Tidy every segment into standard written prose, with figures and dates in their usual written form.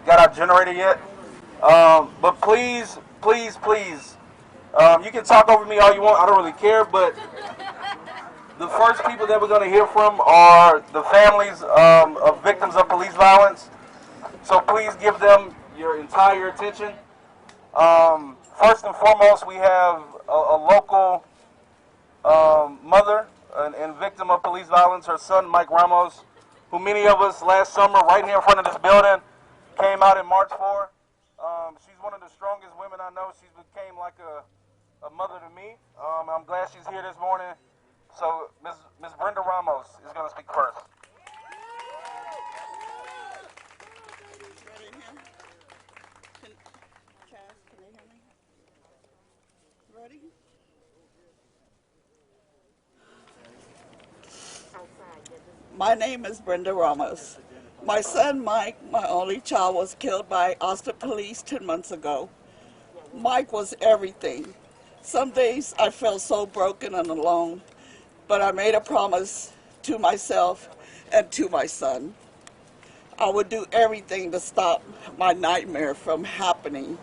got our generator yet. But please, please, please, you can talk over me all you want. I don't really care. But the first people that we're going to hear from are the families of victims of police violence. So please give them your entire attention. First and foremost, we have a local mother and victim of police violence, her son Mike Ramos, who many of us last summer, right here in front of this building, came out and marched for. She's one of the strongest women I know. She became like a mother to me. I'm glad she's here this morning. So Miss Brenda Ramos is going to speak first. Ready now? Chaz, can they hear me? Ready? My name is Brenda Ramos. My son Mike, my only child, was killed by Austin police 10 months ago. Mike was everything. Some days I felt so broken and alone, but I made a promise to myself and to my son. I would do everything to stop my nightmare from happening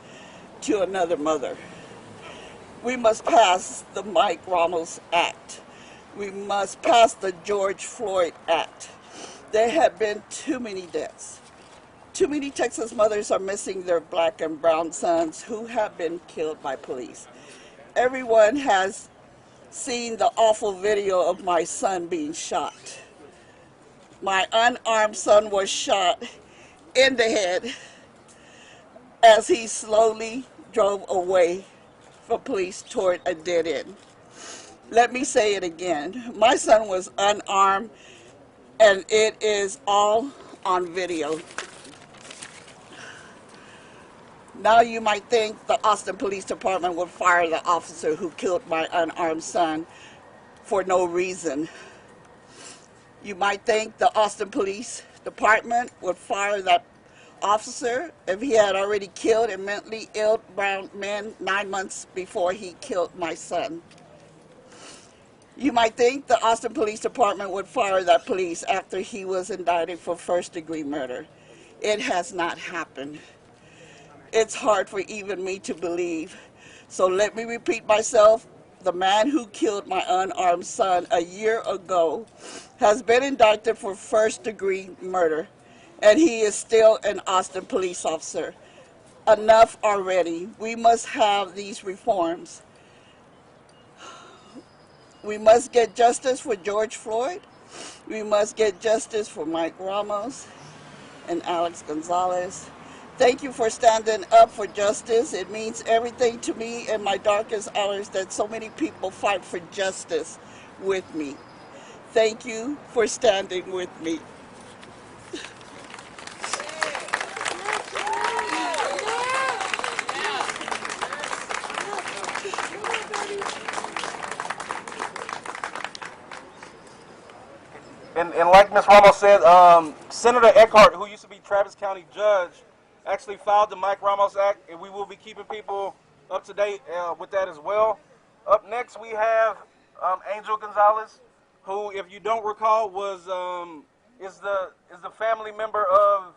to another mother. We must pass the Mike Ramos Act. We must pass the George Floyd Act. There have been too many deaths. Too many Texas mothers are missing their black and brown sons who have been killed by police. Everyone has seen the awful video of my son being shot. My unarmed son was shot in the head as he slowly drove away from police toward a dead end. Let me say it again. My son was unarmed, and it is all on video. Now you might think the Austin Police Department would fire the officer who killed my unarmed son for no reason. You might think the Austin Police Department would fire that officer if he had already killed a mentally ill brown man 9 months before he killed my son. You might think the Austin Police Department would fire that police after he was indicted for first-degree murder. It has not happened. It's hard for even me to believe. So let me repeat myself. The man who killed my unarmed son a year ago has been indicted for first-degree murder, and he is still an Austin police officer. Enough already. We must have these reforms. We must get justice for George Floyd. We must get justice for Mike Ramos and Alex Gonzalez. Thank you for standing up for justice. It means everything to me in my darkest hours that so many people fight for justice with me. Thank you for standing with me. And like Ms. Ramos said, Senator Eckhart, who used to be Travis County judge, actually filed the Mike Ramos Act, and we will be keeping people up to date with that as well. Up next, we have Angel Gonzalez, who, if you don't recall, was is the family member of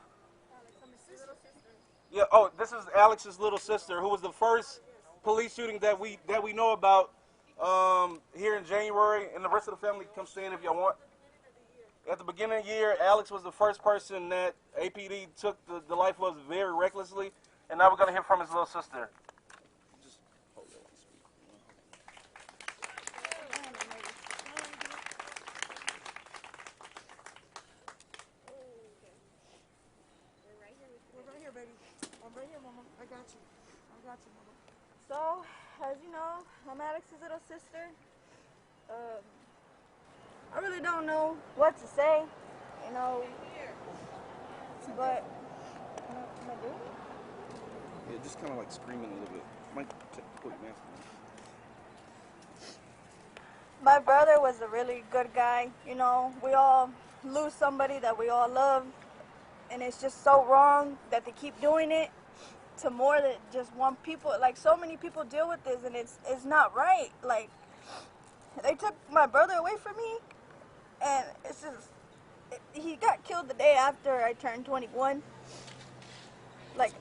this is Alex's little sister, who was the first police shooting that we know about here in January, and the rest of the family come stand if y'all want. At the beginning of the year, Alex was the first person that APD took the life of very recklessly, and now we're going to hear from his little sister. Just hold that one, speak. We're right here, baby. I'm right here, Mama. I got you. Mama. So, as you know, I'm Alex's little sister. I really don't know what to say, you know, but, can I do it? Yeah, just kind of like screaming a little bit. Might put your mask on. My brother was a really good guy, you know, we all lose somebody that we all love, and it's just so wrong that they keep doing it to more than just one people. Like, so many people deal with this, and it's not right. Like, they took my brother away from me. And it's just, he got killed the day after I turned 21. like,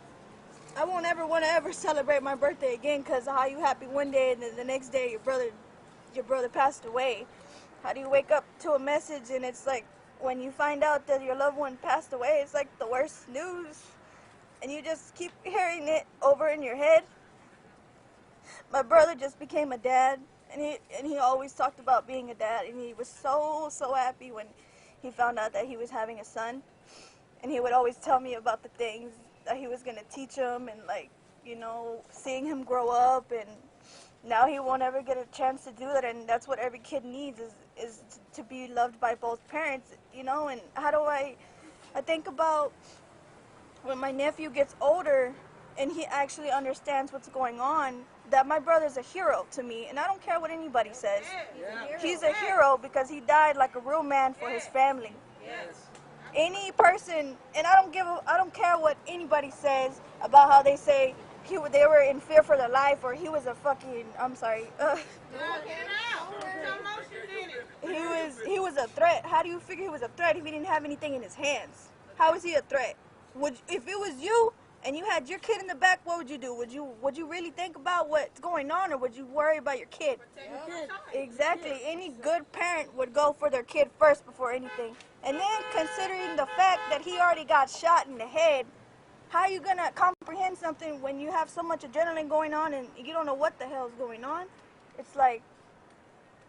I won't ever want to ever celebrate my birthday again because how you happy one day and then the next day your brother passed away. How do you wake up to a message and it's like when you find out that your loved one passed away, it's like the worst news, and you just keep hearing it over in your head. My brother just became a dad, and he always talked about being a dad, and he was so happy when he found out that he was having a son, and he would always tell me about the things that he was gonna teach him, and like, you know, seeing him grow up, and now he won't ever get a chance to do that, and that's what every kid needs is to be loved by both parents, you know. And how do I think about when my nephew gets older and he actually understands what's going on, that my brother's a hero to me, and I don't care what anybody says. He's a hero because he died like a real man for his family. Any person, and I don't care what anybody says about how they say they were in fear for their life, or he was a fucking, I'm sorry. He was a threat. How do you figure he was a threat if he didn't have anything in his hands? How is he a threat? If it was you and you had your kid in the back, what would you do? Would you really think about what's going on, or would you worry about your kid? Exactly. Any good parent would go for their kid first before anything. And then considering the fact that he already got shot in the head, how are you gonna comprehend something when you have so much adrenaline going on and you don't know what the hell is going on? It's like,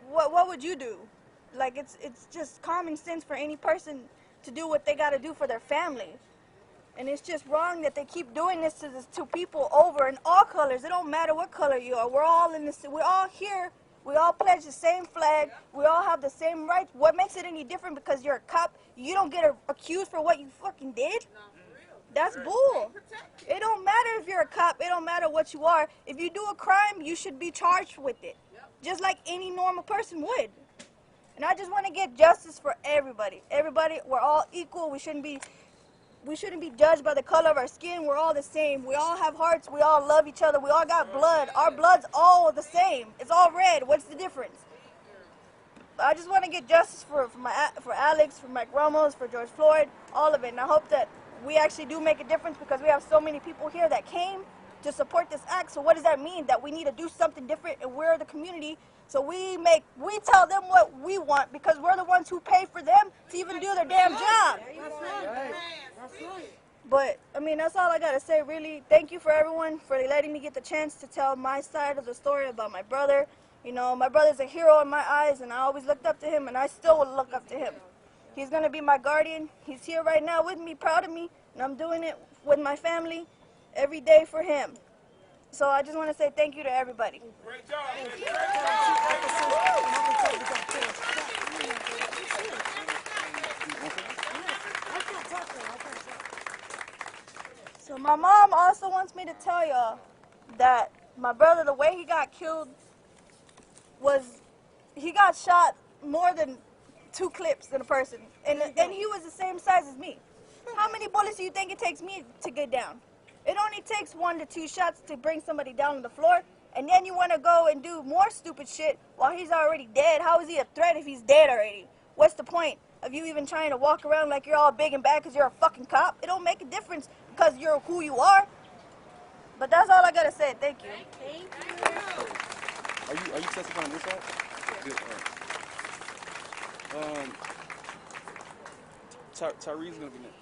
what would you do? Like, it's just common sense for any person to do what they gotta do for their family. And it's just wrong that they keep doing this to people over in all colors. It don't matter what color you are. We're all in this. We're all here. We all pledge the same flag. We all have the same rights. What makes it any different because you're a cop? You don't get accused for what you fucking did? That's bull. It don't matter if you're a cop. It don't matter what you are. If you do a crime, you should be charged with it, just like any normal person would. And I just want to get justice for everybody. Everybody, we're all equal. We shouldn't be judged by the color of our skin. We're all the same. We all have hearts. We all love each other. We all got blood. Our blood's all the same. It's all red. What's the difference? I just want to get justice for Alex, for Mike Ramos, for George Floyd, all of it. And I hope that we actually do make a difference because we have so many people here that came to support this act. So what does that mean? That we need to do something different, and we're the community. So we tell them what we want because we're the ones who pay for them to even do their damn job. But, I mean, that's all I got to say, really. Thank you for everyone for letting me get the chance to tell my side of the story about my brother. You know, my brother's a hero in my eyes, and I always looked up to him, and I still will look up to him. He's going to be my guardian. He's here right now with me, proud of me, and I'm doing it with my family every day for him. So I just want to say thank you to everybody. Great job. So my mom also wants me to tell y'all that my brother, the way he got killed was he got shot more than 2 clips than a person. And he was the same size as me. How many bullets do you think it takes me to get down? It only takes 1 to 2 shots to bring somebody down on the floor. And then you want to go and do more stupid shit while he's already dead. How is he a threat if he's dead already? What's the point of you even trying to walk around like you're all big and bad because you're a fucking cop? It don't make a difference because you're who you are. But that's all I got to say. Thank you. Thank you. Are you testifying on this side? Good. All right. Tyree's gonna be next.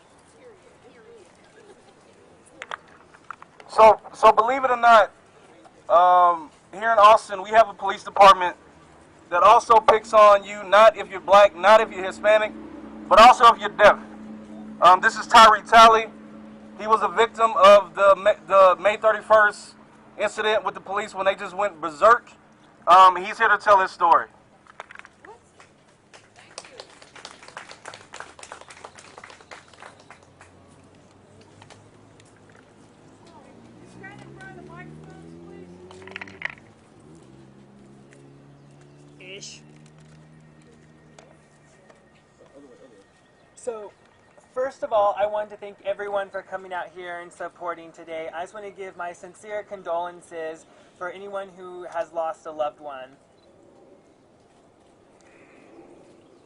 So believe it or not, here in Austin, we have a police department that also picks on you, not if you're black, not if you're Hispanic, but also if you're deaf. This is Tyree Talley. He was a victim of the May 31st incident with the police when they just went berserk. He's here to tell his story. So, first of all, I want to thank everyone for coming out here and supporting today. I just want to give my sincere condolences for anyone who has lost a loved one.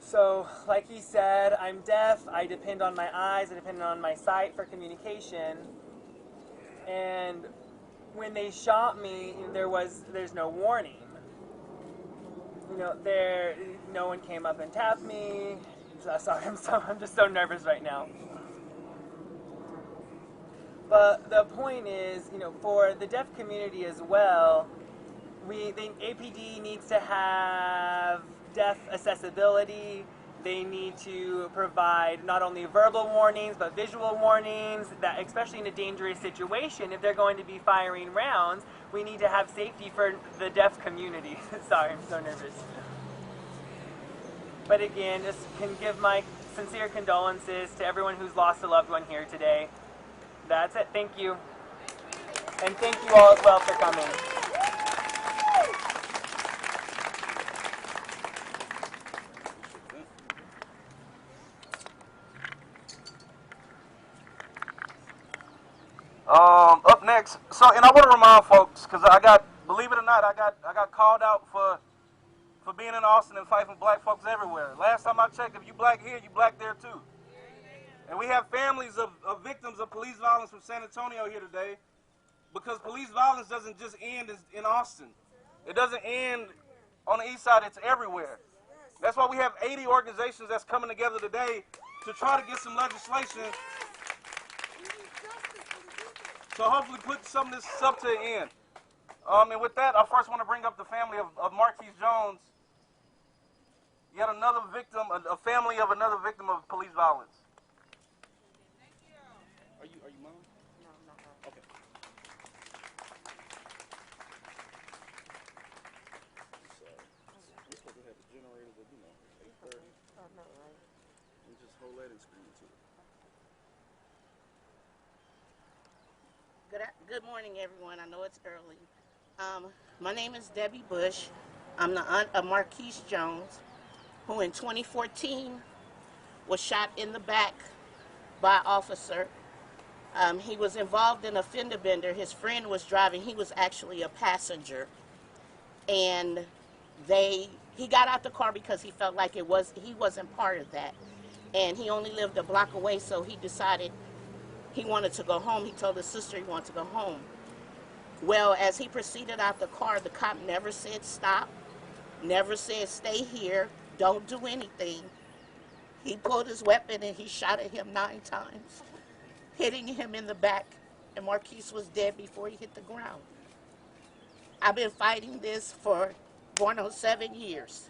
So, like he said, I'm deaf, I depend on my eyes, I depend on my sight for communication. And when they shot me, there's no warning. No one came up and tapped me. Sorry, I'm just so nervous right now. But the point is, for the deaf community as well, the APD needs to have deaf accessibility. They need to provide not only verbal warnings, but visual warnings, that especially in a dangerous situation, if they're going to be firing rounds, we need to have safety for the deaf community. Sorry, I'm so nervous. But again, just can give my sincere condolences to everyone who's lost a loved one here today. That's it. Thank you. And thank you all as well for coming. Up next, and I want to remind folks, because believe it or not, I got called out for being in Austin and fighting for black folks everywhere. Last time I checked, if you black here, you black there too. And we have families of victims of police violence from San Antonio here today, because police violence doesn't just end in Austin. It doesn't end on the east side, it's everywhere. That's why we have 80 organizations that's coming together today to try to get some legislation to hopefully put some of this stuff to an end. And with that, I first want to bring up the family of Marquis Jones, yet another victim, a family of another victim of police violence. Are you mom? No, I'm not her. Okay. We're supposed to have the generator, but 8:30. Oh, no, right? We just hold that and screen to it. Good morning, everyone. I know it's early. My name is Debbie Bush. I'm the aunt of Marquis Jones, who in 2014 was shot in the back by an officer. He was involved in a fender bender. His friend was driving. He was actually a passenger. And he got out the car because he felt like he wasn't part of that. And he only lived a block away, so he decided he wanted to go home. He told his sister he wanted to go home. Well, as he proceeded out the car, the cop never said stop, never said stay here, don't do anything. He pulled his weapon and he shot at him 9 times, hitting him in the back, and Marquis was dead before he hit the ground. I've been fighting this for going on 7 years.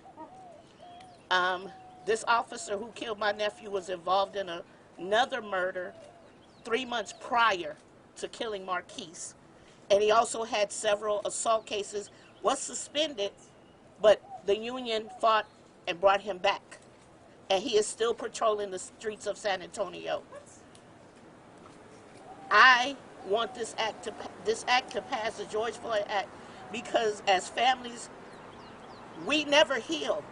This officer who killed my nephew was involved in another murder 3 months prior to killing Marquis. And he also had several assault cases, was suspended, but the union fought and brought him back. And he is still patrolling the streets of San Antonio. I want this act to pass, the George Floyd Act, because as families, we never heal.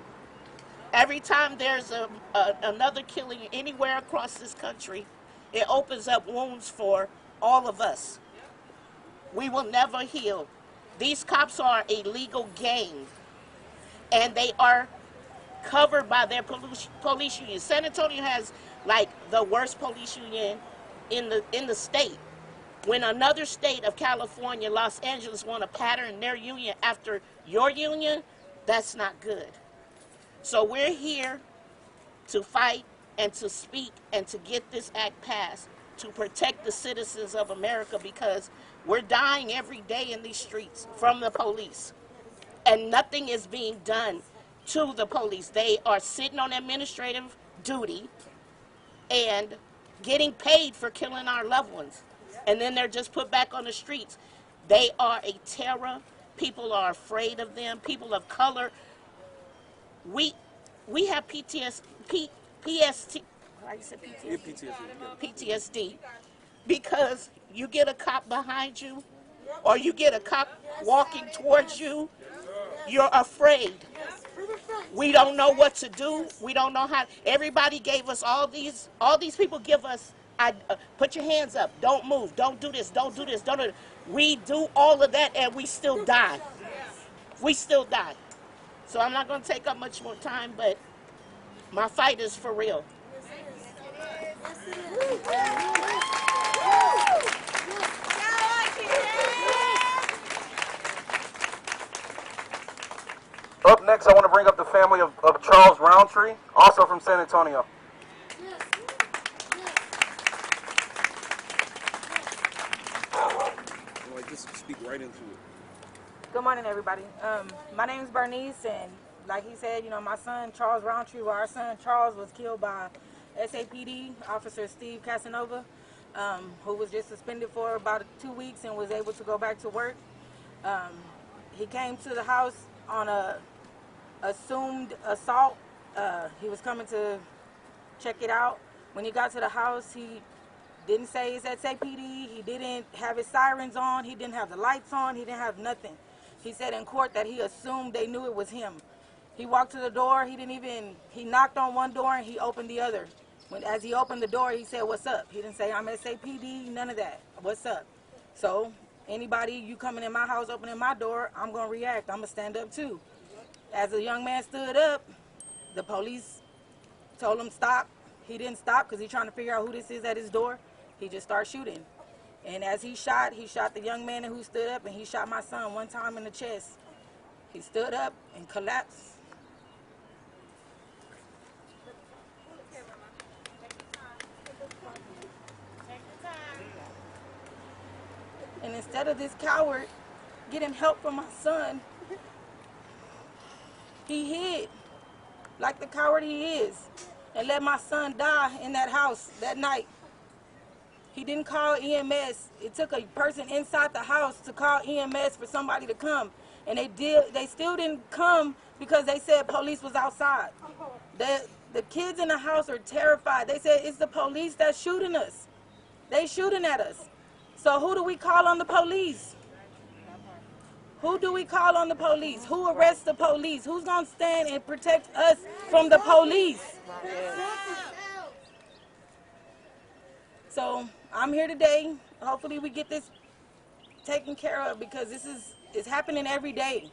Every time there's another killing anywhere across this country, it opens up wounds for all of us. We will never heal. These cops are a legal gang, and they are covered by their police union. San Antonio has like the worst police union in the state. When another state of California, Los Angeles, want to pattern their union after your union, that's not good. So we're here to fight and to speak and to get this act passed to protect the citizens of America, because we're dying every day in these streets from the police, and nothing is being done to the police. They are sitting on administrative duty and getting paid for killing our loved ones, and then they're just put back on the streets. They are a terror. People are afraid of them. People of color. We have PTSD. PTSD, because you get a cop behind you, or you get a cop walking towards you, you're afraid. We don't know what to do. We don't know how. Everybody gave us all these people give us, put your hands up, don't move, don't do this, don't do this, don't do this. We do all of that and we still die. We still die. So I'm not going to take up much more time, but my fight is for real. next, I want to bring up the family of Charles Roundtree, also from San Antonio. Like, just speak right into it. Good morning, everybody. My name is Bernice, and like he said, my son, Charles Roundtree, our son, Charles, was killed by SAPD Officer Steve Casanova, who was just suspended for about 2 weeks and was able to go back to work. He came to the house on a assumed assault. He was coming to check it out. When he got to the house, he didn't say it's SAPD. He didn't have his sirens on. He didn't have the lights on. He didn't have nothing. He said in court that he assumed they knew it was him. He walked to the door. He knocked on one door and he opened the other. As he opened the door, he said, "What's up?" He didn't say, "I'm SAPD," none of that. "What's up?" So anybody, you coming in my house, opening my door, I'm going to react. I'm going to stand up too. As the young man stood up, the police told him stop. He didn't stop because he's trying to figure out who this is at his door. He just started shooting. And as he shot the young man who stood up, and he shot my son one time in the chest. He stood up and collapsed. And instead of this coward getting help from my son, he hid like the coward he is and let my son die in that house that night. He didn't call EMS. It took a person inside the house to call EMS for somebody to come. And they still didn't come because they said police was outside. The kids in the house are terrified. They said it's the police that's shooting us. They shooting at us. So who do we call on the police? Who do we call on the police? Who arrests the police? Who's going to stand and protect us from the police? So I'm here today. Hopefully we get this taken care of because it's happening every day.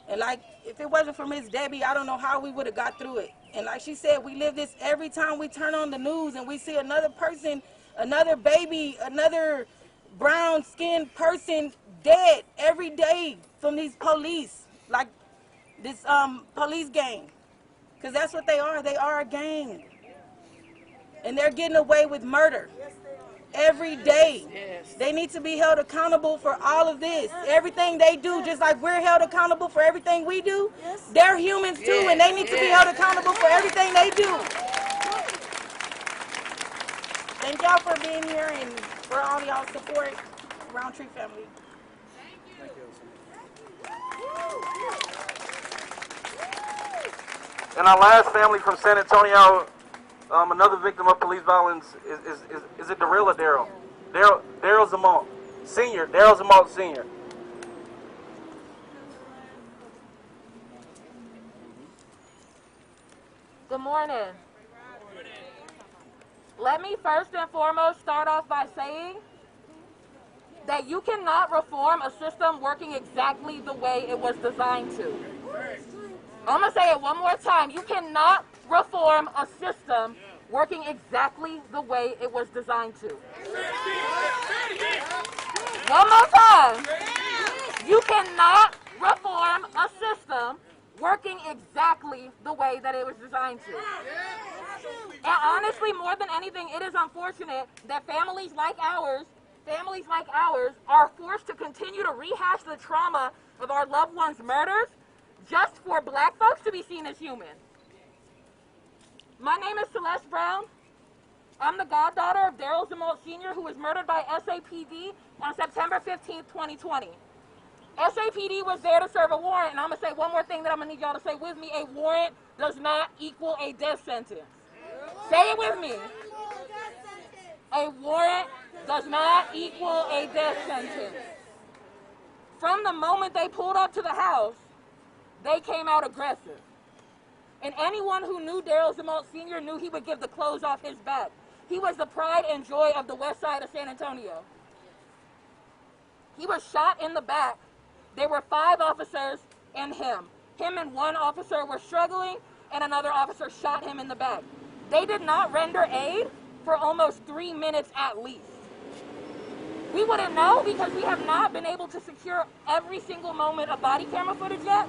And like, if it wasn't for Miss Debbie, I don't know how we would have got through it. And like she said, we live this every time we turn on the news and we see another person, another baby, another brown-skinned person dead every day from these police, like this police gang. Because that's what they are. They are a gang. And they're getting away with murder every day. They need to be held accountable for all of this. Everything they do, just like we're held accountable for everything we do, they're humans too, and they need to be held accountable for everything they do. Thank y'all for being here and for all y'all support, Roundtree family. Thank you. And our last family from San Antonio, another victim of police violence, is it Darrell or Daryl? Daryl Zamalt Sr. Daryl Zamalt Sr. Good morning. Let me first and foremost start off by saying that you cannot reform a system working exactly the way it was designed to. I'm going to say it one more time. You cannot reform a system working exactly the way it was designed to. One more time. You cannot reform a system working exactly the way that it was designed to. And honestly, more than anything, it is unfortunate that families like ours are forced to continue to rehash the trauma of our loved ones' murders just for black folks to be seen as human. My name is Celeste Brown. I'm the goddaughter of Daryl Zamalt Sr., who was murdered by SAPD on September 15th, 2020. SAPD was there to serve a warrant, and I'm going to say one more thing that I'm going to need y'all to say with me. A warrant does not equal a death sentence. Say it with me. A warrant does not equal a death sentence. From the moment they pulled up to the house, they came out aggressive. And anyone who knew Daryl Zamalt Sr. knew he would give the clothes off his back. He was the pride and joy of the west side of San Antonio. He was shot in the back. There were 5 officers and him. Him and one officer were struggling, and another officer shot him in the back. They did not render aid for almost 3 minutes at least. We wouldn't know because we have not been able to secure every single moment of body camera footage yet.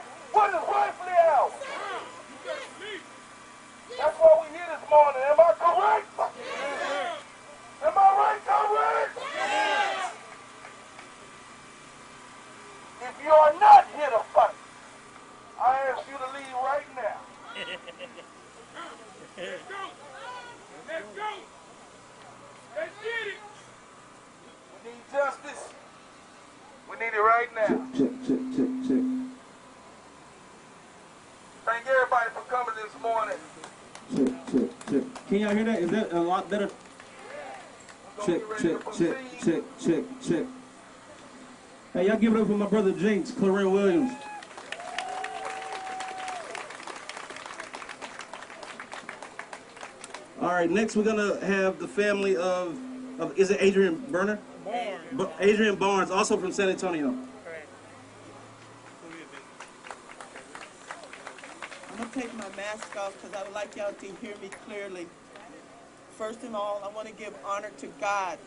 justice. We need it right now. Check. Thank everybody for coming this morning. Check. Can y'all hear that? Is that a lot better? Check. Hey, y'all give it up for my brother Jinx, Clarence Williams. All right, next we're gonna have the family of is it Adrian Berner? Barnes. Adrian Barnes, also from San Antonio. Correct. I'm going to take my mask off because I would like y'all to hear me clearly. First of all, I want to give honor to God.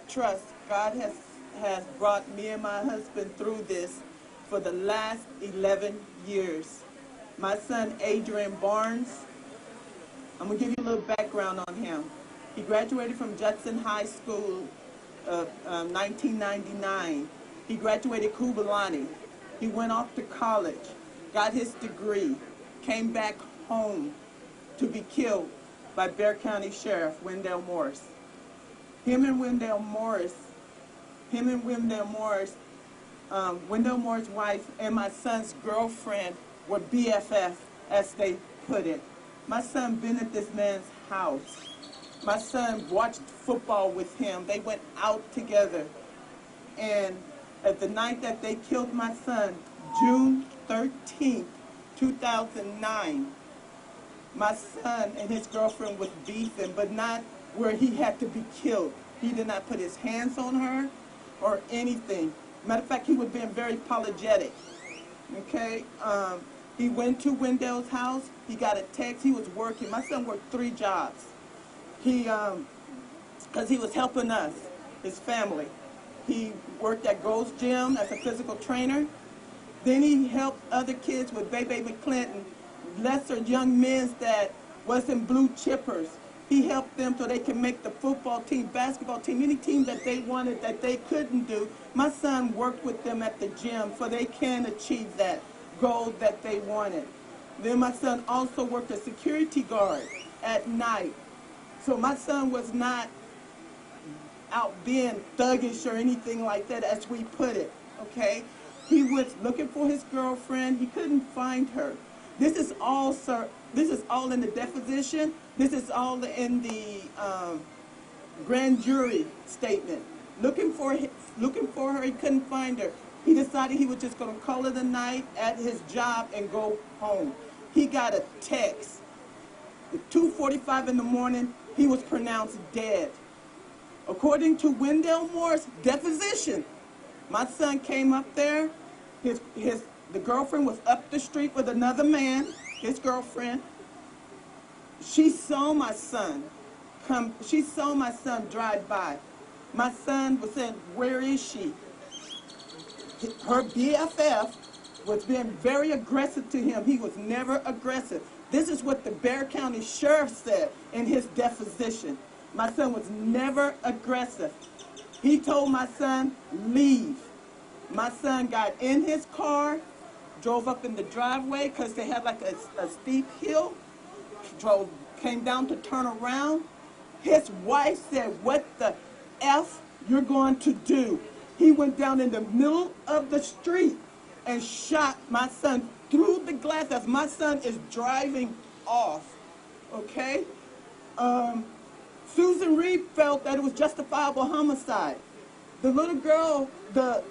Trust, God has brought me and my husband through this for the last 11 years. My son, Adrian Barnes, I'm going to give you a little background on him. He graduated from Judson High School 1999. He graduated Kubalani. He went off to college, got his degree, came back home to be killed by Bexar County Sheriff Wendell Morris. Wendell Morris' wife and my son's girlfriend were BFF, as they put it. My son been at this man's house. My son watched football with him. They went out together. And at the night that they killed my son, June 13th, 2009, my son and his girlfriend was beefing, but not where he had to be killed. He did not put his hands on her or anything. Matter of fact, he was being very apologetic. Okay? He went to Wendell's house. He got a text. He was working. My son worked 3 jobs. Because he was helping us, his family. He worked at Gold's Gym as a physical trainer. Then he helped other kids with Baby McClinton, lesser young men that wasn't blue chippers. He helped them so they can make the football team, basketball team, any team that they wanted that they couldn't do. My son worked with them at the gym so they can achieve that goal that they wanted. Then my son also worked as security guard at night. So my son was not out being thuggish or anything like that, as we put it, okay? He was looking for his girlfriend. He couldn't find her. This is all, sir, this is all in the deposition. This is all in the grand jury statement. Looking for her, he couldn't find her. He decided he was just going to call it a night at his job and go home. He got a text. At 2:45 in the morning, he was pronounced dead. According to Wendell Moore's deposition, my son came up there. The girlfriend was up the street with another man, his girlfriend. She saw my son come. She saw my son drive by. My son was saying, "Where is she?" Her BFF was being very aggressive to him. He was never aggressive. This is what the Bexar County Sheriff said in his deposition. My son was never aggressive. He told my son, leave. My son got in his car, drove up in the driveway because they had like a steep hill, came down to turn around. His wife said, "What the F you're going to do?" He went down in the middle of the street and shot my son through the glass as my son is driving off, okay? Susan Reed felt that it was justifiable homicide. The little girl, the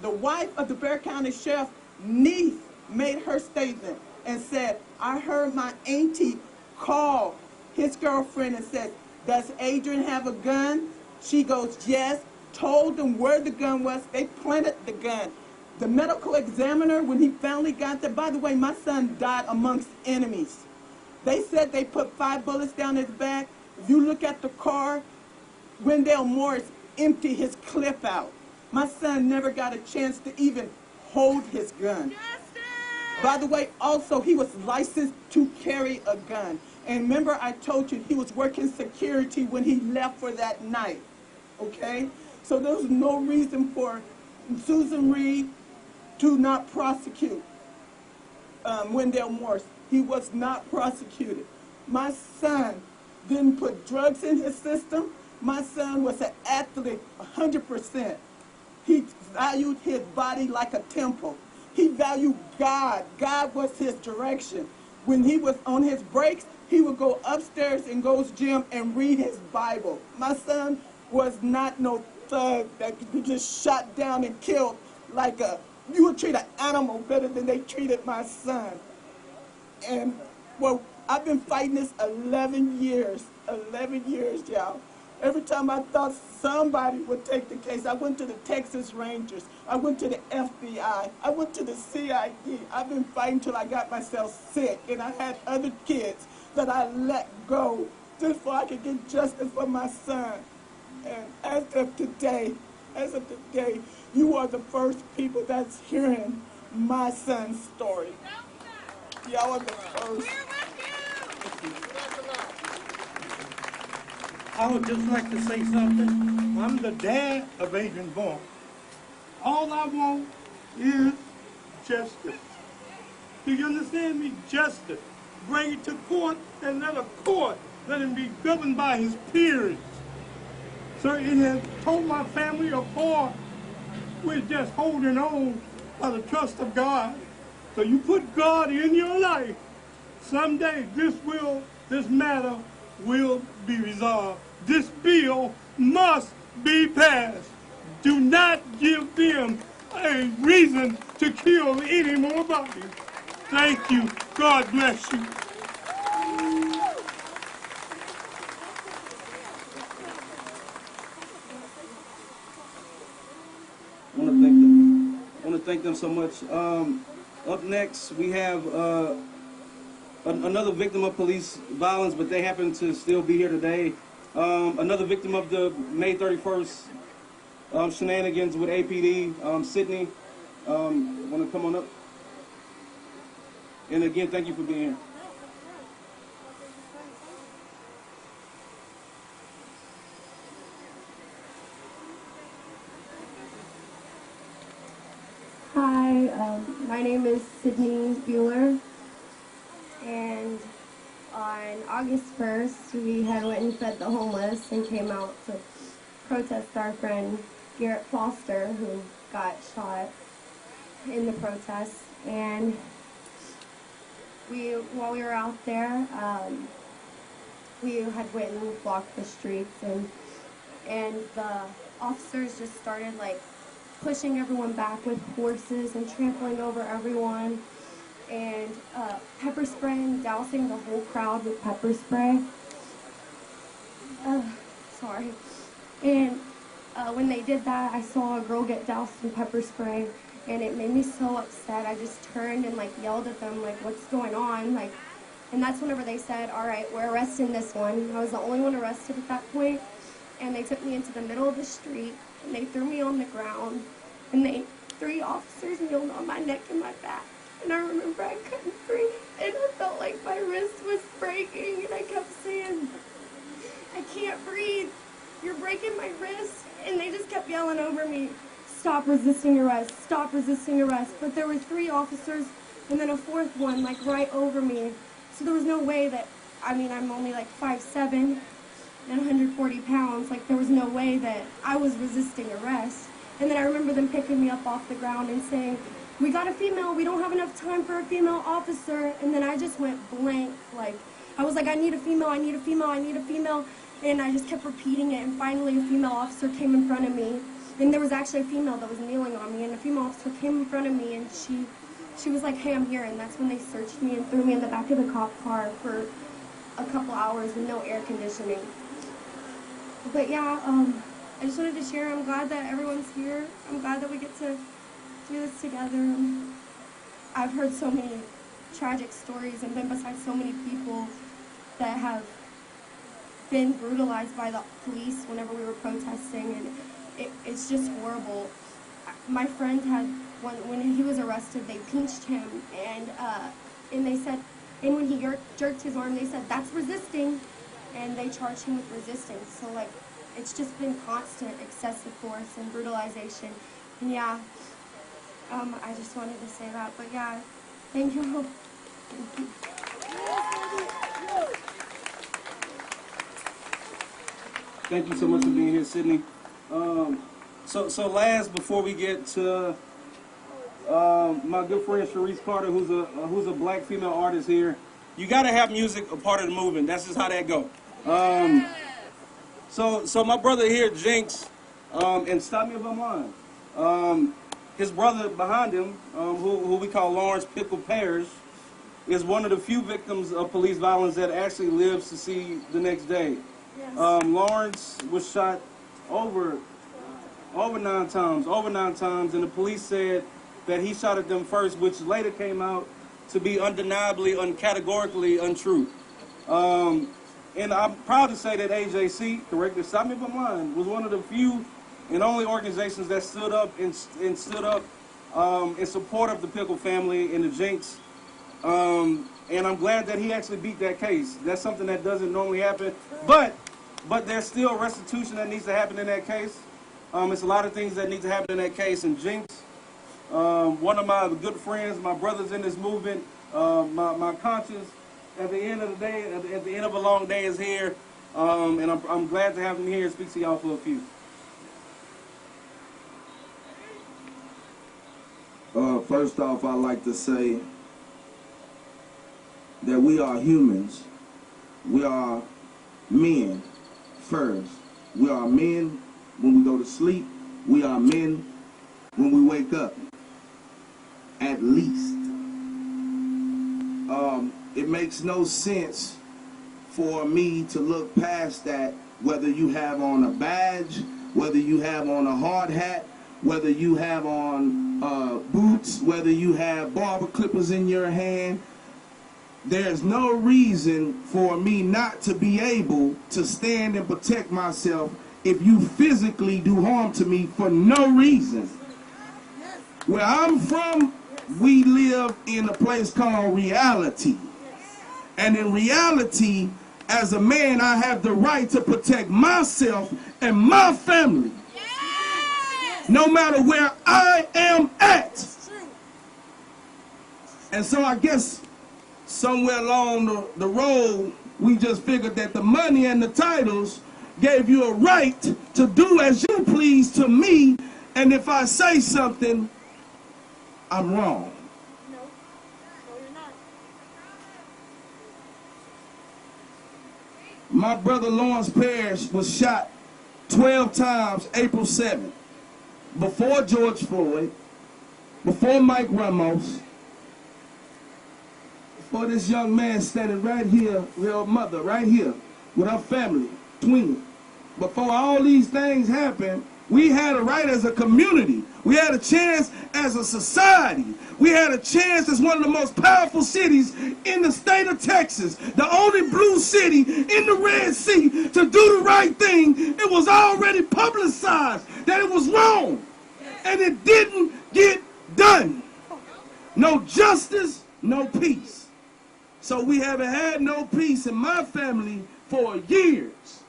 wife of the Bexar County Sheriff, niece, made her statement and said, "I heard my auntie call his girlfriend and said, 'Does Adrian have a gun?' She goes, 'Yes.' Told them where the gun was. They planted the gun. The medical examiner, when he finally got there, by the way, my son died amongst enemies. They said they put 5 bullets down his back. If you look at the car, Wendell Morris emptied his clip out. My son never got a chance to even hold his gun. By the way, also, he was licensed to carry a gun. And remember, I told you he was working security when he left for that night, okay? So there was no reason for Susan Reed to not prosecute Wendell Morris. He was not prosecuted. My son didn't put drugs in his system. My son was an athlete, 100%. He valued his body like a temple. He valued God. God was his direction. When he was on his breaks, he would go upstairs in Gold's Gym and read his Bible. My son was not no thug that could be just shot down and killed like you would treat an animal better than they treated my son. And, well, I've been fighting this 11 years, y'all. Every time I thought somebody would take the case, I went to the Texas Rangers, I went to the FBI, I went to the CID. I've been fighting till I got myself sick, and I had other kids that I let go just so I could get justice for my son. And as of today, you are the first people that's hearing my son's story. Y'all are the first. I would just like to say something. I'm the dad of Adrian Barnes. All I want is justice. Do you understand me? Justice. Bring it to court and let him be governed by his peers. So it has told my family apart. We're just holding on by the trust of God. So you put God in your life. Someday this matter will be resolved. This bill must be passed. Do not give them a reason to kill any more bodies. Thank you. God bless you. I want to thank them so much. Up next, we have another victim of police violence, but they happen to still be here today. Another victim of the May 31st shenanigans with APD, Sydney. Want to come on up? And again, thank you for being here. Hi, my name is Sydney Buehler, and on August 1st, we had went and fed the homeless and came out to protest our friend Garrett Foster, who got shot in the protest. And while we were out there, we had went and blocked the streets, and the officers just started like pushing everyone back with horses and trampling over everyone, and pepper spray and dousing the whole crowd with pepper spray. Sorry. And when they did that, I saw a girl get doused in pepper spray, and it made me so upset. I just turned and like yelled at them, like, what's going on? Like, and that's whenever they said, all right, we're arresting this one. I was the only one arrested at that point, and they took me into the middle of the street, and they threw me on the ground, and 3 officers kneeled on my neck and my back. And I remember I couldn't breathe, and I felt like my wrist was breaking, and I kept saying, I can't breathe, you're breaking my wrist. And they just kept yelling over me, stop resisting arrest, stop resisting arrest. But there were 3 officers, and then a 4th one, like, right over me. So there was no way that, I mean, I'm only like 5'7", and 140 pounds, like, there was no way that I was resisting arrest. And then I remember them picking me up off the ground and saying, we got a female, we don't have enough time for a female officer. And then I just went blank, like, I was like, I need a female, I need a female, I need a female. And I just kept repeating it, and finally a female officer came in front of me. And there was actually a female that was kneeling on me, and a female officer came in front of me, and she was like, hey, I'm here. And that's when they searched me and threw me in the back of the cop car for a couple hours with no air conditioning. But yeah, I just wanted to share, I'm glad that everyone's here. I'm glad that we get to do this together. I've heard so many tragic stories and been beside so many people that have been brutalized by the police whenever we were protesting, and it's just horrible. My friend had, when he was arrested, they pinched him, and they said, and when he jerked his arm, they said, that's resisting, and they charged him with resisting. So, like, it's just been constant excessive force and brutalization. And yeah, I just wanted to say that. But yeah, thank you. Thank you. Thank you so much for being here, Sydney. So last, before we get to my good friend Sharice Carter, who's a black female artist here, you gotta have music a part of the movement. That's just how that go. So my brother here, Jinx, and stop me if I'm lying. His brother behind him, who we call Lawrence Pickle Parrish, is one of the few victims of police violence that actually lives to see the next day. Yes. Lawrence was shot over 9 times, and the police said that he shot at them first, which later came out to be undeniably, categorically untrue. And I'm proud to say that AJC, correctly, stop me if I'm lying, was one of the few and only organizations that stood up in support of the Pickle family and the Jinx. And I'm glad that he actually beat that case. That's something that doesn't normally happen. But there's still restitution that needs to happen in that case. It's a lot of things that need to happen in that case. And Jinx, one of my good friends, my brothers in this movement, my conscience, at the end of the day, at the end of a long day is here. And I'm glad to have him here and speak to y'all for a few. First off, I'd like to say that we are humans. We are men first. We are men when we go to sleep. We are men when we wake up, at least. It makes no sense for me to look past that, whether you have on a badge, whether you have on a hard hat, whether you have on boots, whether you have barber clippers in your hand. There's no reason for me not to be able to stand and protect myself if you physically do harm to me for no reason. Where I'm from, we live in a place called reality. And in reality, as a man, I have the right to protect myself and my family, no matter where I am at. And so I guess somewhere along the road, we just figured that the money and the titles gave you a right to do as you please to me, and if I say something, I'm wrong. No, you're not. My brother Lawrence Parrish was shot 12 times April 7th. Before George Floyd, before Mike Ramos, before this young man standing right here with her mother, right here, with her family, twin. Before all these things happened, we had a right as a community. We had a chance as a society. We had a chance as one of the most powerful cities in the state of Texas, the only blue city in the Red Sea, to do the right thing. It was already publicized that it was wrong, and it didn't get done. No justice, no peace. So we haven't had no peace in my family for years.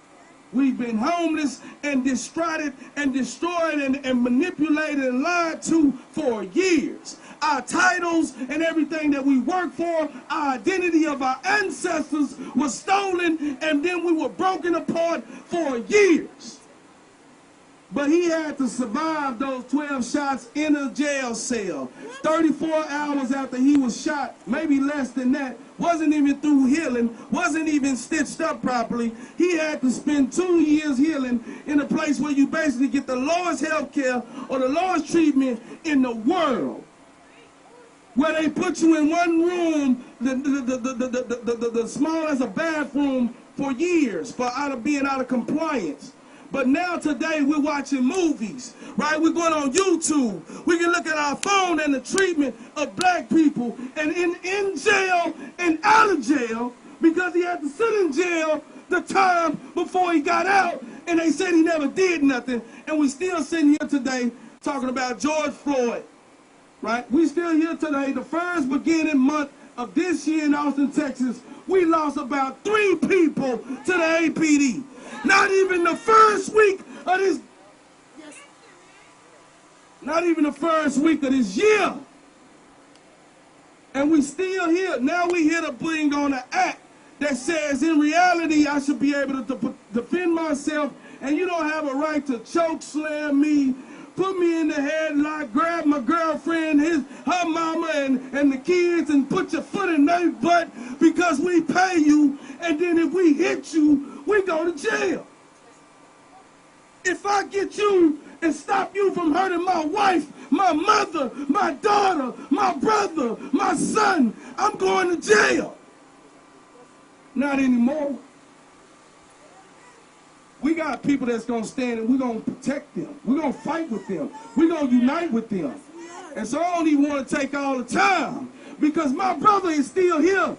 We've been homeless and distraught and destroyed and manipulated and lied to for years. Our titles and everything that we work for, our identity of our ancestors was stolen, and then we were broken apart for years. But he had to survive those 12 shots in a jail cell. 34 hours after he was shot, maybe less than that, wasn't even through healing, wasn't even stitched up properly. He had to spend 2 years healing in a place where you basically get the lowest health care or the lowest treatment in the world. Where they put you in one room, the small as a bathroom for years, for being out of compliance. But now today we're watching movies, right? We're going on YouTube. We can look at our phone and the treatment of black people and in jail and out of jail because he had to sit in jail the time before he got out, and they said he never did nothing. And we still sitting here today talking about George Floyd, right? We still here today, the first beginning month of this year in Austin, Texas. We lost about 3 people to the APD. Not even the first week of this, not even the first week of this year. And we still here. Now we here to bring on an act that says in reality I should be able to defend myself And you don't have a right to choke slam me, put me in the headlock, grab my girlfriend, her mama, and the kids, and put your foot in their butt because we pay you, and then if we hit you, we go to jail. If I get you and stop you from hurting my wife, my mother, my daughter, my brother, my son, I'm going to jail. Not anymore. We got people that's going to stand and we're going to protect them. We're going to fight with them. We're going to unite with them. And so I don't even want to take all the time because my brother is still here.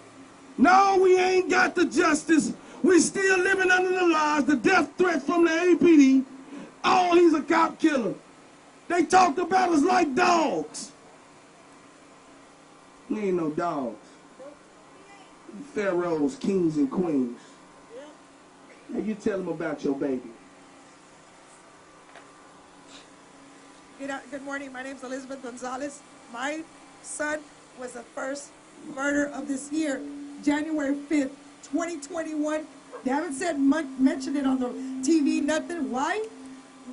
No, we ain't got the justice. We still living under the lies, the death threat from the APD. Oh, he's a cop killer. They talked about us like dogs. We ain't no dogs. Pharaohs, kings, and queens. Now you tell them about your baby. Good morning. My name is Elizabeth Gonzalez. My son was the first murder of this year, January 5th, 2021. They haven't mentioned it on the TV, nothing. Why?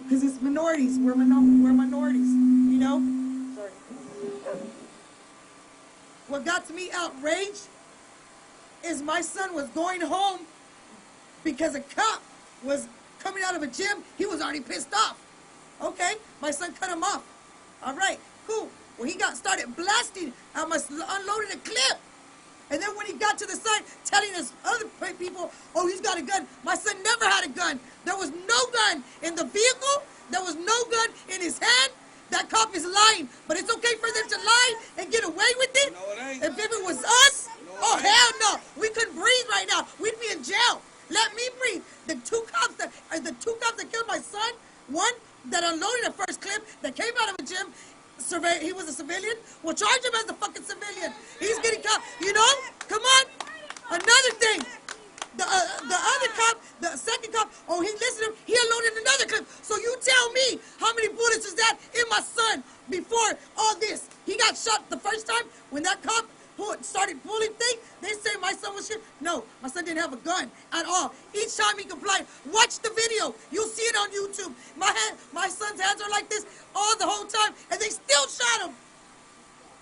Because it's minorities. We're minorities, you know? Sorry. What got me outraged is my son was going home because a cop was coming out of a gym. He was already pissed off. Okay, my son cut him off. All right, cool. Well, he started blasting. I must unloaded a clip. And then when he got to the side, telling us other people, oh, he's got a gun. My son never had a gun. There was no gun in the vehicle. There was no gun in his hand. That cop is lying. But it's okay for them to lie and get away with it? No, it ain't. If it was us, oh, hell no. We couldn't breathe right now. We'd be in jail. Let me breathe. The two cops that killed my son, one that unloaded the first clip, that came out of a gym, he was a civilian. Well, charge him as a fucking civilian. He's getting caught. You know? Come on. Another thing. The other cop, the second cop, oh, he listened to him. He unloaded another clip. So you tell me how many bullets is that in my son before all this? He got shot the first time when that cop started pulling things. They say my son was shot. No, my son didn't have a gun at all. Each time he complied. Watch the video. You'll see it on YouTube. My son's hands are like this all the whole time, and they still shot him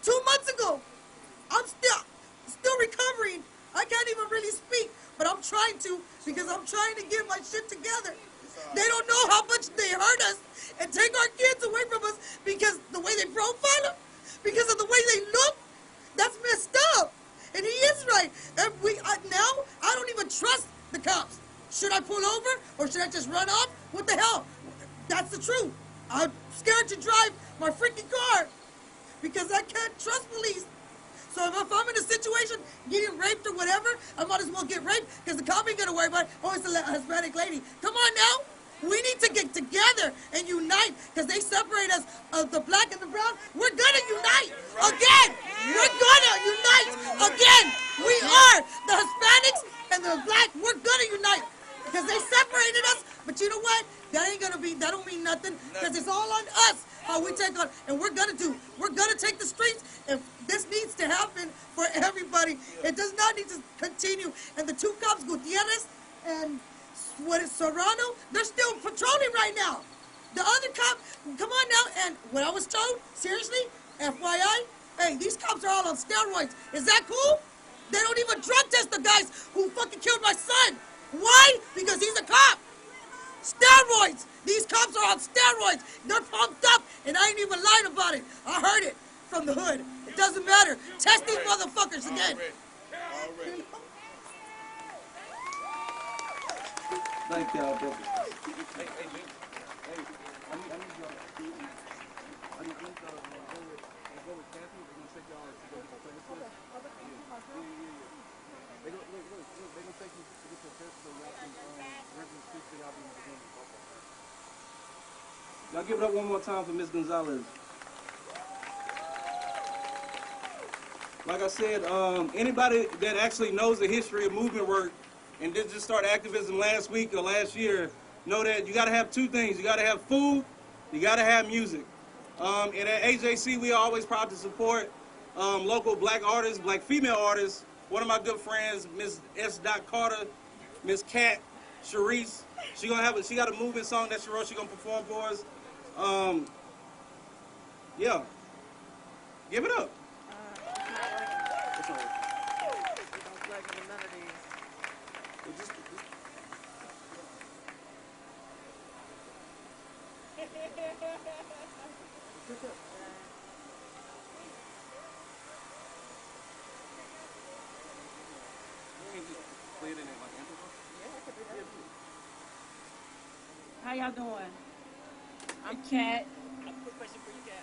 2 months ago. I'm still recovering. I can't even really speak, but I'm trying to because I'm trying to get my shit together. They don't know how much they hurt us and take our kids away from us because the way they profile them, because of the way they look. That's messed up. And he is right. And now I don't even trust the cops. Should I pull over or should I just run off? What the hell? That's the truth. I'm scared to drive my freaking car because I can't trust police. So if I'm in a situation getting raped or whatever, I might as well get raped because the cop ain't gonna worry about it. Oh, it's a Hispanic lady. Come on now. We need to get together and unite because they separate us of the black and the brown. We're gonna unite again. We're gonna unite again. We are the Hispanics and the black. We're gonna unite because they separated us. But you know what? That don't mean nothing because it's all on us how we take on. And we're gonna take the streets. If this needs to happen for everybody, it does not need to continue. And the two cops, Gutierrez and Serrano, they're still patrolling right now. The other cop, come on now, and what I was told, seriously, FYI, hey, these cops are all on steroids. Is that cool? They don't even drug test the guys who fucking killed my son. Why? Because he's a cop. Steroids. These cops are on steroids. They're pumped up, and I ain't even lying about it. I heard it from the hood. It doesn't matter. Test these motherfuckers again. Thank y'all, brother. Y'all give it up one more time for Ms. Gonzalez. Like I said, anybody that actually knows the history of movement work and did just start activism last week or last year, know that you got to have two things. You got to have food, you got to have music. And at AJC, we are always proud to support local black artists, black female artists. One of my good friends, Ms. S. Carter, Ms. Kat, Sharice, She got a movement song that she wrote. She gonna perform for us. Yeah. Give it up. How y'all doing? I'm Kat. Quick question for you, Kat.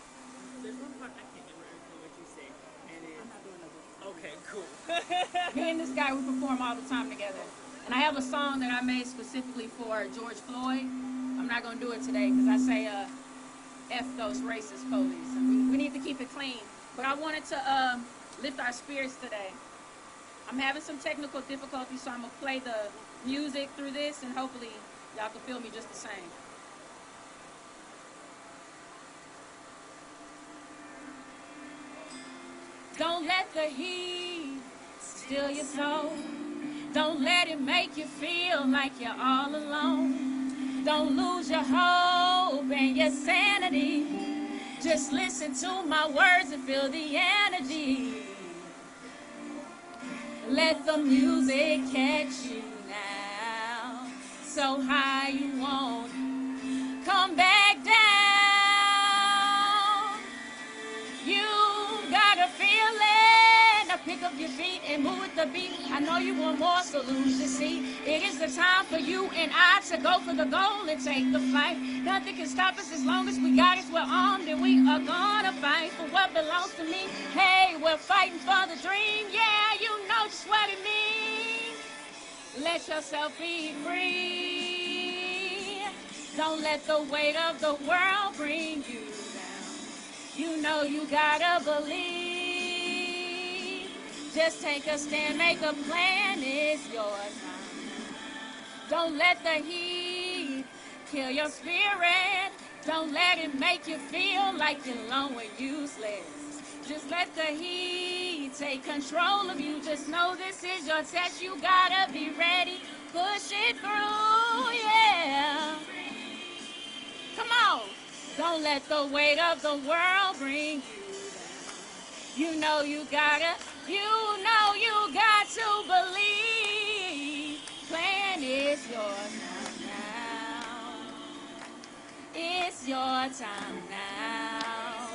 There's one part I can't remember everything what you say, and it's... I'm not doing nothing. Okay, cool. Me and this guy, we perform all the time together. And I have a song that I made specifically for George Floyd. I'm not going to do it today because I say, F those racist police. And we need to keep it clean. But I wanted to lift our spirits today. I'm having some technical difficulties, so I'm going to play the music through this, and hopefully y'all can feel me just the same. Don't let the heat steal your soul. Don't let it make you feel like you're all alone. Don't lose your hope and your sanity. Just listen to my words and feel the energy. Let the music catch you now, so high you won't come back down. You gotta feel it. Now pick up your feet and move with the beat. I know you want more, so lose your seat. It is the time for you and I to go for the goal and take the fight. Nothing can stop us as long as we got us. We're armed and we are gonna fight for what belongs to me. Hey, we're fighting for the dream. Yeah, you know just what it means. Let yourself be free. Don't let the weight of the world bring you down. You know you gotta believe. Just take a stand, make a plan, it's your time. Don't let the heat kill your spirit. Don't let it make you feel like you're alone and useless. Just let the heat take control of you. Just know this is your test. You gotta be ready. Push it through, yeah. Come on. Don't let the weight of the world bring you down. You know you got to believe. Plan is yours now. It's your time now.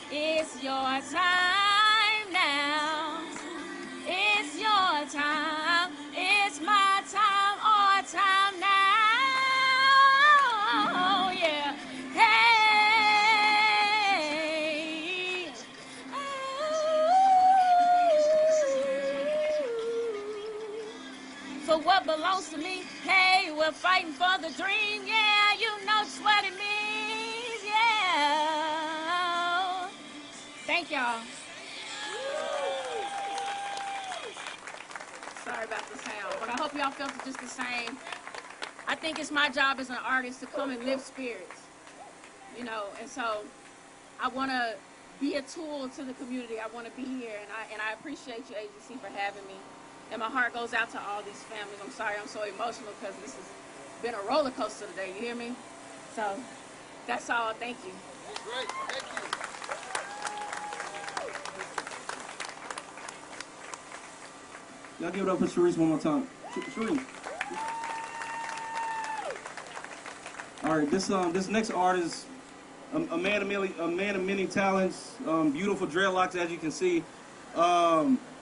It's your time now. It's your time. It's my time, our time now. Oh, yeah. Hey. For what belongs to me, hey, we're fighting for the dream. Yeah, you know just what it means. Yeah. Thank y'all. Sorry about the sound, but I hope y'all felt it just the same. I think it's my job as an artist to come and lift spirits, you know, and so I want to be a tool to the community. I want to be here, and I appreciate you, agency, for having me. And my heart goes out to all these families. I'm sorry I'm so emotional because this has been a roller coaster today, you hear me? So that's all. Thank you. Great, thank you. Y'all give it up for Sharice one more time. Sharice. All right, this next artist, a man of many talents, beautiful dreadlocks, as you can see.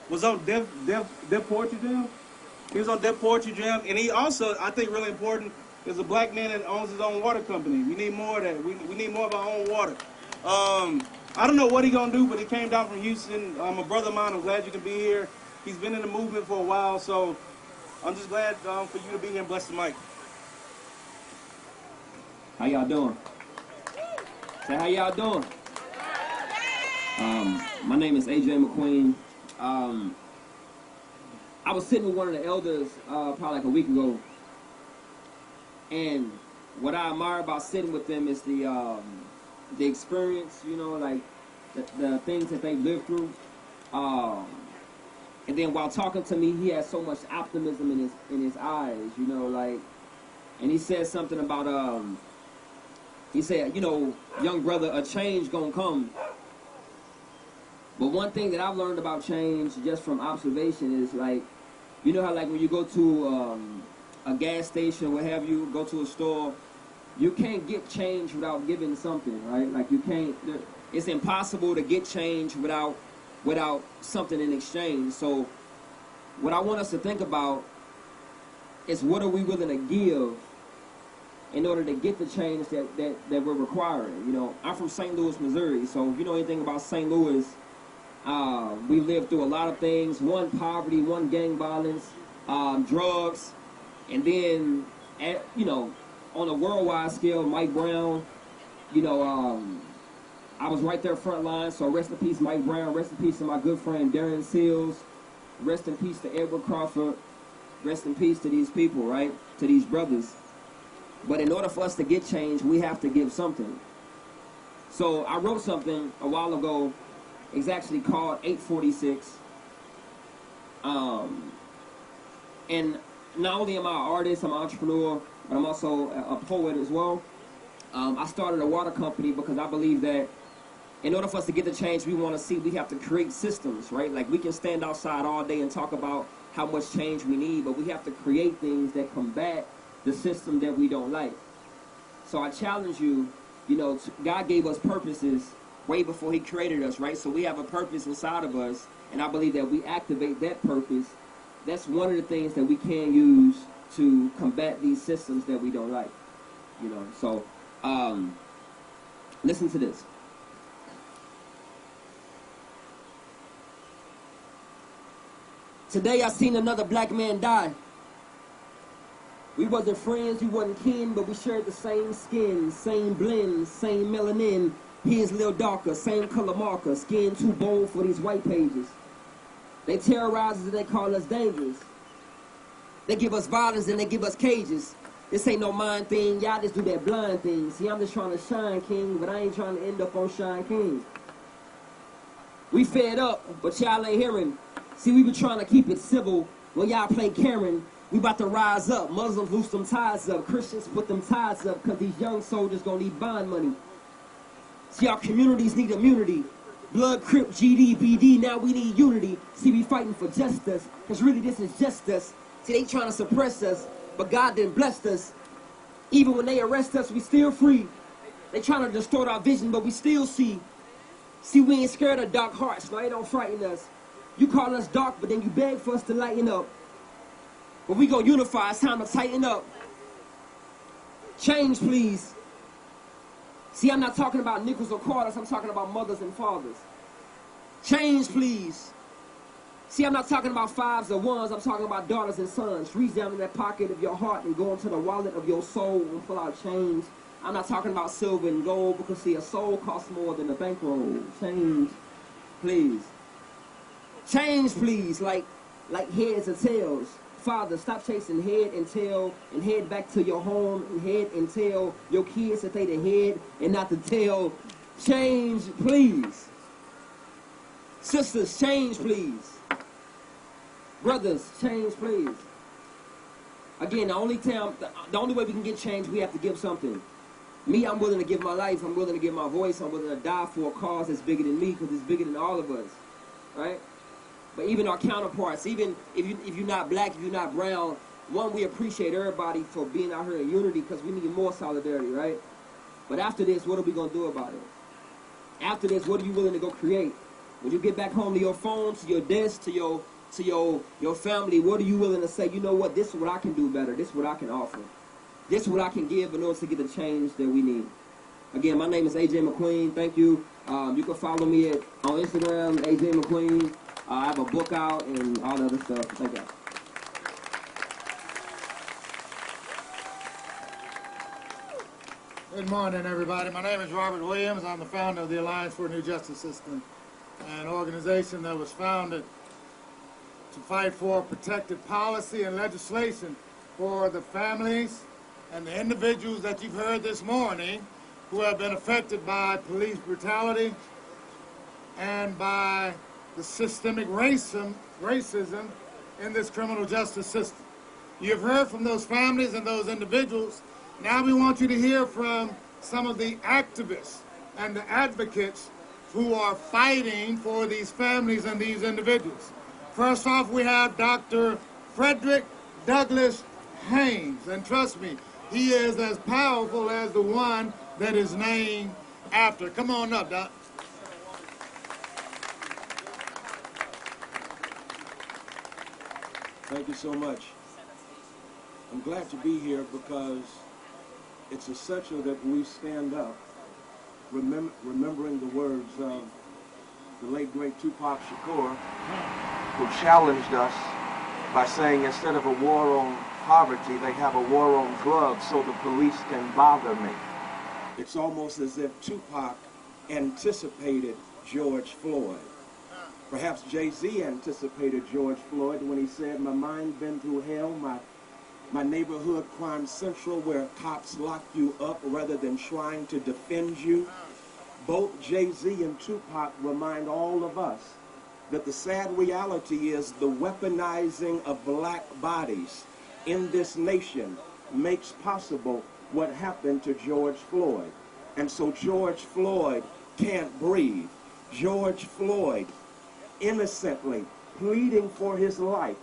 Was on Def Poetry Jam. He was on Def Poetry Jam, and he also, I think, really important, is a black man that owns his own water company. We need more of that. We need more of our own water. I don't know what he's gonna do, but he came down from Houston. A brother of mine. I'm glad you can be here. He's been in the movement for a while, so I'm just glad for you to be here and bless the mic. How y'all doing? Say how y'all doing? My name is AJ McQueen. I was sitting with one of the elders probably like a week ago, and what I admire about sitting with them is the experience, you know, like the things that they've lived through. And then while talking to me, he has so much optimism in his eyes, you know, like and he said something about he said, you know, young brother, a change gonna come. But one thing that I've learned about change just from observation is, like, you know how, like, when you go to a gas station, what have you, go to a store, you can't get change without giving something, right? Like, you can't, it's impossible to get change without something in exchange. So what I want us to think about is, what are we willing to give in order to get the change that we're requiring? You know, I'm from St. Louis, Missouri, so if you know anything about St. Louis, we lived through a lot of things. One, poverty, one, gang violence, drugs, and then, you know, on a worldwide scale, Mike Brown, you know, I was right there front line, so rest in peace Mike Brown, rest in peace to my good friend Darren Seals, rest in peace to Edward Crawford, rest in peace to these people, right, to these brothers. But in order for us to get change, we have to give something. So I wrote something a while ago. It's actually called 846. And not only am I an artist, I'm an entrepreneur, but I'm also a poet as well. I started a water company because I believe that in order for us to get the change we want to see, we have to create systems, right? Like, we can stand outside all day and talk about how much change we need, but we have to create things that combat the system that we don't like. So I challenge you, you know, God gave us purposes way before he created us, right? So we have a purpose inside of us, and I believe that we activate that purpose. That's one of the things that we can use to combat these systems that we don't like, you know. So listen to this. Today I seen another black man die. We wasn't friends, we wasn't kin, but we shared the same skin, same blend, same melanin. His a little darker, same color marker, skin too bold for these white pages. They terrorize us and they call us dangerous. They give us violence and they give us cages. This ain't no mind thing, y'all just do that blind thing. See, I'm just trying to shine, king, but I ain't trying to end up on Shine King. We fed up, but y'all ain't hearing. See, we been trying to keep it civil when y'all play Karen. We about to rise up. Muslims loose them ties up. Christians put them ties up, because these young soldiers gonna need bond money. See, our communities need immunity. Blood, Crip, GD, BD, now we need unity. See, we fighting for justice, because really this is just us. See, they trying to suppress us, but God done blessed us. Even when they arrest us, we still free. They trying to distort our vision, but we still see. See, we ain't scared of dark hearts, no, they don't frighten us. You call us dark, but then you beg for us to lighten up. But we gonna unify, it's time to tighten up. Change, please. See, I'm not talking about nickels or quarters, I'm talking about mothers and fathers. Change, please. See, I'm not talking about fives or ones, I'm talking about daughters and sons. Reach down in that pocket of your heart and go into the wallet of your soul and pull out change. I'm not talking about silver and gold, because see, a soul costs more than a bankroll. Change, please. Change, please, like heads or tails. Father, stop chasing head and tail and head back to your home and head and tell your kids that they the head and not the tail. Change, please. Sisters, change, please. Brothers, change, please. Again, the only way we can get change, we have to give something. Me, I'm willing to give my life, I'm willing to give my voice, I'm willing to die for a cause that's bigger than me, because it's bigger than all of us, right? But even our counterparts, even if you're not black, if you're not brown, one, we appreciate everybody for being out here in unity, because we need more solidarity, right? But after this, what are we going to do about it? After this, what are you willing to go create? When you get back home to your phone, to your desk, to your family, what are you willing to say, you know what, this is what I can do better, this is what I can offer. This is what I can give in order to get the change that we need. Again, my name is AJ McQueen. Thank you. You can follow me on Instagram, AJ McQueen. I have a book out and all the other stuff. Thank you. Good morning, everybody. My name is Robert Williams. I'm the founder of the Alliance for a New Justice System, an organization that was founded to fight for protected policy and legislation for the families and the individuals that you've heard this morning who have been affected by police brutality and by the systemic racism in this criminal justice system. You've heard from those families and those individuals. Now we want you to hear from some of the activists and the advocates who are fighting for these families and these individuals. First off, we have Dr. Frederick Douglass Haynes, and trust me, he is as powerful as the one that is named after. Come on up, Doc. Thank you so much. I'm glad to be here because it's essential that we stand up, remembering the words of the late, great Tupac Shakur, who challenged us by saying instead of a war on poverty, they have a war on drugs so the police can bother me. It's almost as if Tupac anticipated George Floyd. Perhaps Jay-Z anticipated George Floyd when he said, my mind been through hell, my neighborhood crime central where cops lock you up rather than trying to defend you. Both Jay-Z and Tupac remind all of us that the sad reality is the weaponizing of black bodies in this nation makes possible what happened to George Floyd. And so George Floyd can't breathe. George Floyd innocently pleading for his life,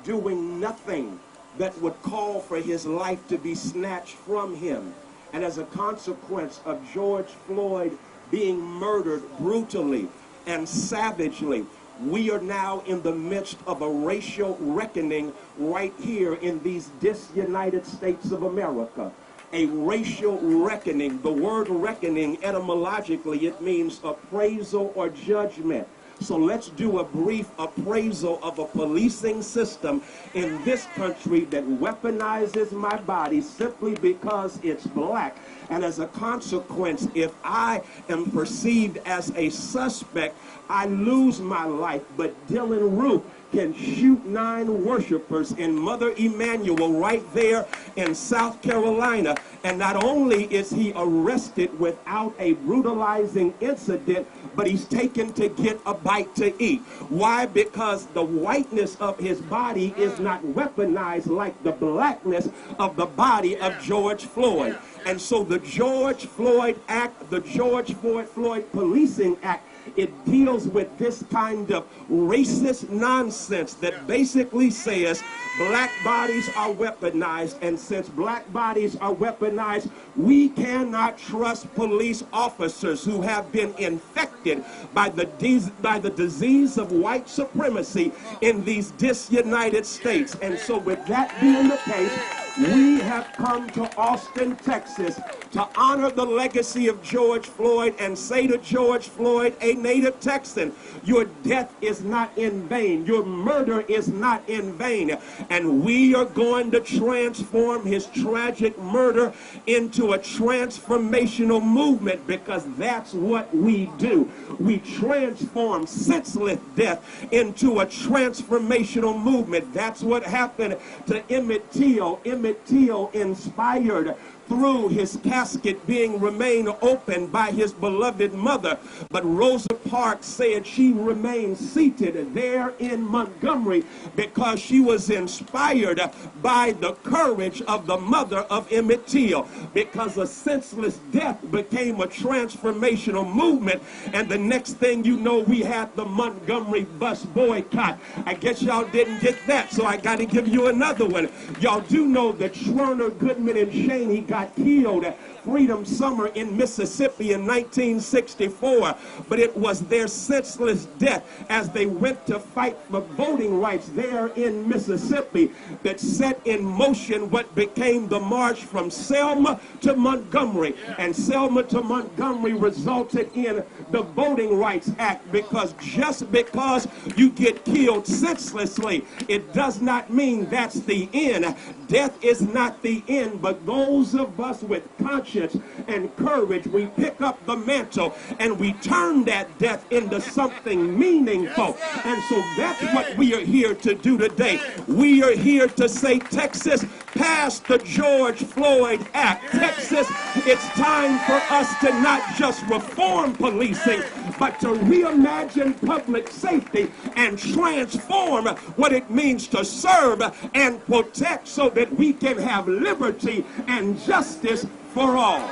doing nothing that would call for his life to be snatched from him. And as a consequence of George Floyd being murdered brutally and savagely, we are now in the midst of a racial reckoning right here in these disunited states of America. A racial reckoning. The word reckoning, etymologically, it means appraisal or judgment. So let's do a brief appraisal of a policing system in this country that weaponizes my body simply because it's black. And as a consequence, if I am perceived as a suspect, I lose my life. But Dylan Roof can shoot 9 worshipers in Mother Emanuel right there in South Carolina. And not only is he arrested without a brutalizing incident, but he's taken to get a bite to eat. Why? Because the whiteness of his body is not weaponized like the blackness of the body of George Floyd. And so the George Floyd Act, the George Floyd Policing Act, it deals with this kind of racist nonsense that basically says black bodies are weaponized, and since black bodies are weaponized, we cannot trust police officers who have been infected by the disease of white supremacy in these disunited states. And so with that being the case, we have come to Austin, Texas to honor the legacy of George Floyd and say to George Floyd, a native Texan, your death is not in vain. Your murder is not in vain. And we are going to transform his tragic murder into a transformational movement, because that's what we do. We transform senseless death into a transformational movement. That's what happened to Emmett Till. Emmett Till, inspired through his casket being remained open by his beloved mother. But Rosa Parks said she remained seated there in Montgomery because she was inspired by the courage of the mother of Emmett Till, because a senseless death became a transformational movement. And the next thing you know, we had the Montgomery Bus Boycott. I guess y'all didn't get that, so I got to give you another one. Y'all do know that Schwerner, Goodman, and Cheney got killed at Freedom Summer in Mississippi in 1964, but it was their senseless death as they went to fight for voting rights there in Mississippi that set in motion what became the march from Selma to Montgomery. And Selma to Montgomery resulted in the Voting Rights Act, because just because you get killed senselessly, it does not mean that's the end. Death is not the end, but those of us with conscience and courage, we pick up the mantle and we turn that death into something meaningful. And so that's what we are here to do today. We are here to say, Texas, pass the George Floyd Act. Texas, it's time for us to not just reform policing, but to reimagine public safety and transform what it means to serve and protect so that we can have liberty and justice for all.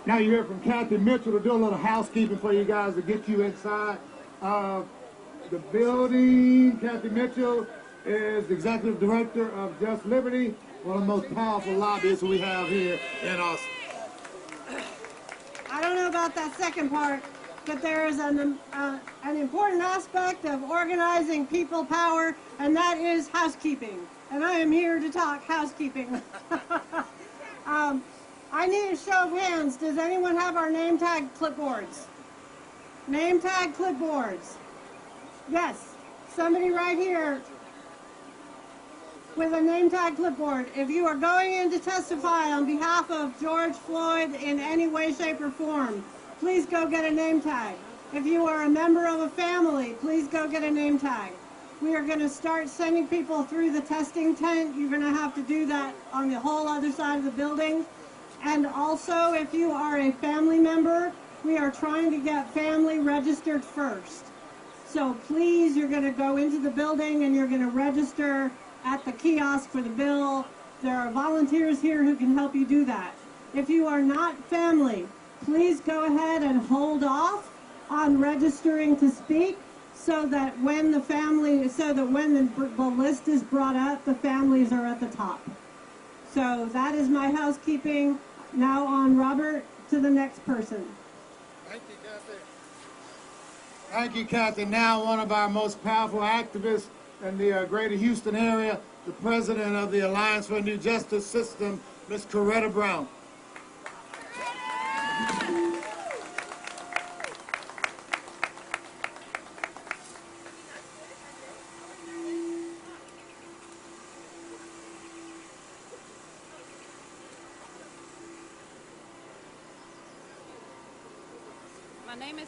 Now you hear from Kathy Mitchell to do a little housekeeping for you guys to get you inside the building. Kathy Mitchell is the Executive Director of Just Liberty, one of the most powerful lobbyists we have here in Austin. I don't know about that second part, but there is an important aspect of organizing people power, and that is housekeeping. And I am here to talk housekeeping. I need a show of hands. Does anyone have our name tag clipboards? Name tag clipboards. Yes, somebody right here with a name tag clipboard. If you are going in to testify on behalf of George Floyd in any way, shape, or form, please go get a name tag. If you are a member of a family, please go get a name tag. We are going to start sending people through the testing tent. You're going to have to do that on the whole other side of the building. And also, if you are a family member, we are trying to get family registered first. So please, you're going to go into the building and you're going to register at the kiosk for the bill. There are volunteers here who can help you do that. If you are not family, please go ahead and hold off on registering to speak so that when the list is brought up, the families are at the top. So that is my housekeeping. Now on Robert to the next person. Thank you, Kathy. Thank you, Kathy. Now one of our most powerful activists in the greater Houston area, the president of the Alliance for a New Justice System, Ms. Coretta Brown. My name is...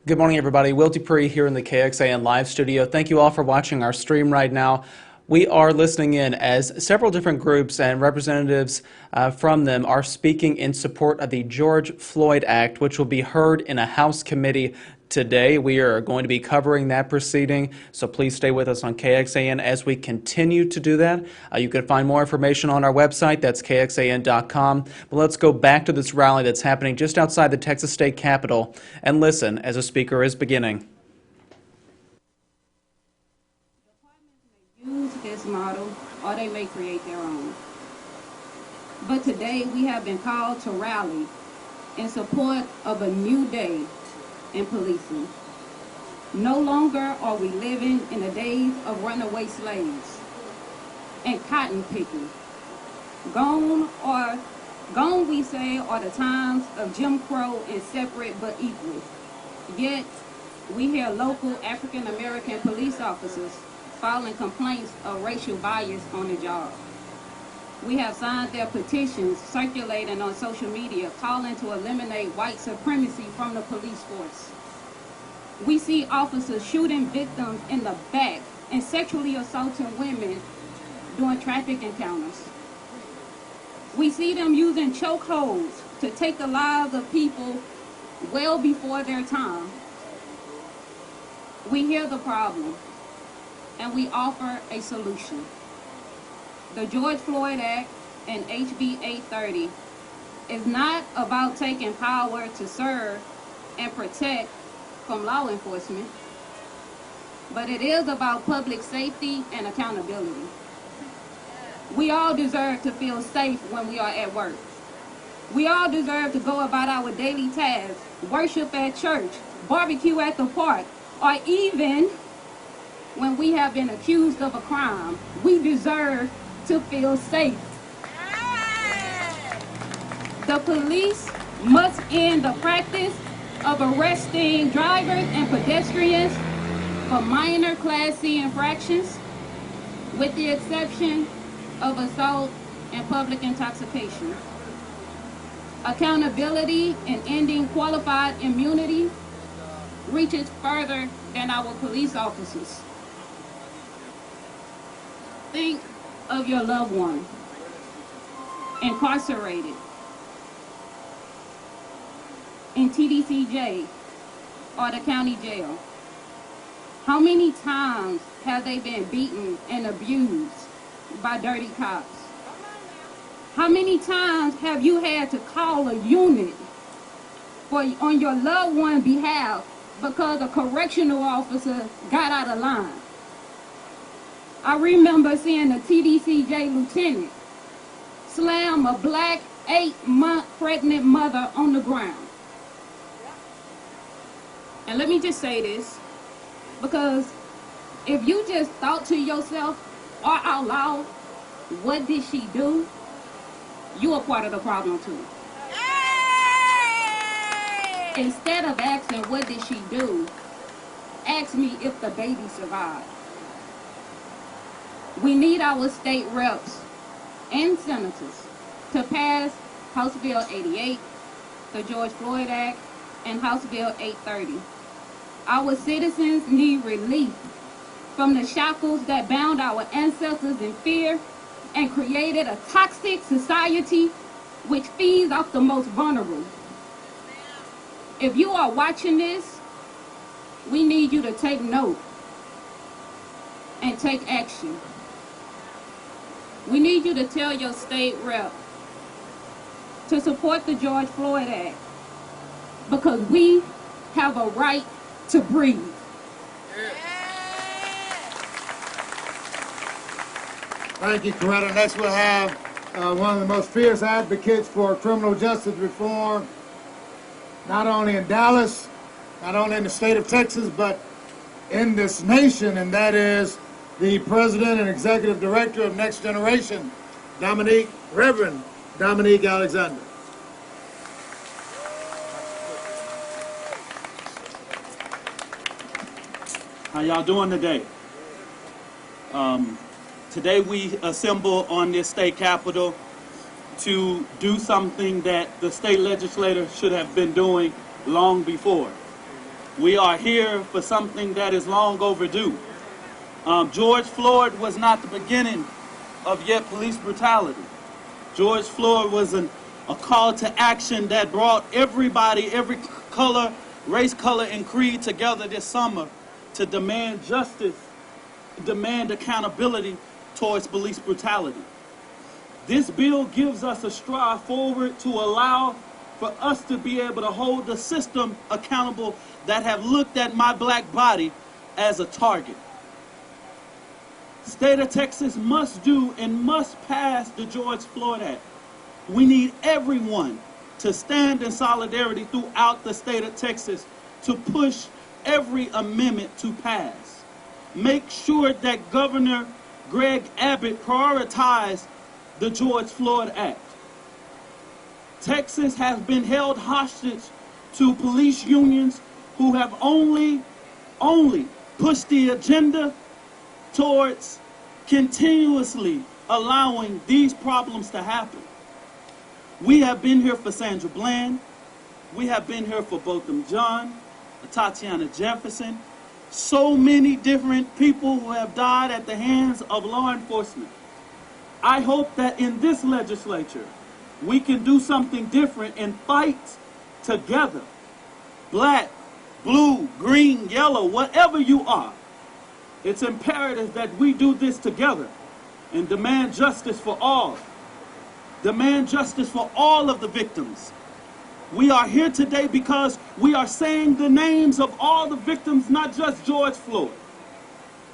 Good morning, everybody. Will Dupree here in the KXAN live studio. Thank you all for watching our stream right now. We are listening in as several different groups and representatives from them are speaking in support of the George Floyd Act, which will be heard in a House committee today. We are going to be covering that proceeding, so please stay with us on KXAN as we continue to do that. You can find more information on our website, that's kxan.com. But let's go back to this rally that's happening just outside the Texas State Capitol and listen as a speaker is beginning. Use this model or they may create their own. But today we have been called to rally in support of a new day in policing. No longer are we living in the days of runaway slaves and cotton picking. Gone we say are the times of Jim Crow and separate but equal. Yet we hear local African American police officers filing complaints of racial bias on the job. We have signed their petitions circulating on social media calling to eliminate white supremacy from the police force. We see officers shooting victims in the back and sexually assaulting women during traffic encounters. We see them using chokeholds to take the lives of people well before their time. We hear the problem, and we offer a solution. The George Floyd Act and HB 830 is not about taking power to serve and protect from law enforcement, but it is about public safety and accountability. We all deserve to feel safe when we are at work. We all deserve to go about our daily tasks, worship at church, barbecue at the park, or even when we have been accused of a crime. We deserve to feel safe. The police must end the practice of arresting drivers and pedestrians for minor Class C infractions, with the exception of assault and public intoxication. Accountability in ending qualified immunity reaches further than our police officers. Think of your loved one incarcerated in TDCJ or the county jail. How many times have they been beaten and abused by dirty cops? How many times have you had to call a unit on your loved one's behalf because a correctional officer got out of line? I remember seeing a TDCJ lieutenant slam a black 8-month pregnant mother on the ground. And let me just say this, because if you just thought to yourself or out loud, what did she do? You are part of the problem too. Instead of asking what did she do, ask me if the baby survived. We need our state reps and senators to pass House Bill 88, the George Floyd Act, and House Bill 830. Our citizens need relief from the shackles that bound our ancestors in fear and created a toxic society which feeds off the most vulnerable. If you are watching this, we need you to take note and take action. We need you to tell your state rep to support the George Floyd Act, because we have a right to breathe. Thank you, Coretta. Next we'll have one of the most fierce advocates for criminal justice reform, not only in Dallas, not only in the state of Texas, but in this nation, and that is the President and Executive Director of Next Generation, Reverend Dominique Alexander. How y'all doing today? Today we assemble on this state capitol to do something that the state legislature should have been doing long before. We are here for something that is long overdue. George Floyd was not the beginning of yet police brutality. George Floyd was a call to action that brought everybody, every color, race, color, and creed together this summer to demand justice, demand accountability towards police brutality. This bill gives us a stride forward to allow for us to be able to hold the system accountable that have looked at my black body as a target. State of Texas must do and must pass the George Floyd Act. We need everyone to stand in solidarity throughout the state of Texas to push every amendment to pass. Make sure that Governor Greg Abbott prioritized the George Floyd Act. Texas has been held hostage to police unions who have only pushed the agenda towards continuously allowing these problems to happen. We have been here for Sandra Bland. We have been here for Botham Jean, Tatiana Jefferson, so many different people who have died at the hands of law enforcement. I hope that in this legislature, we can do something different and fight together. Black, blue, green, yellow, whatever you are, it's imperative that we do this together and demand justice for all. Demand justice for all of the victims. We are here today because we are saying the names of all the victims, not just George Floyd.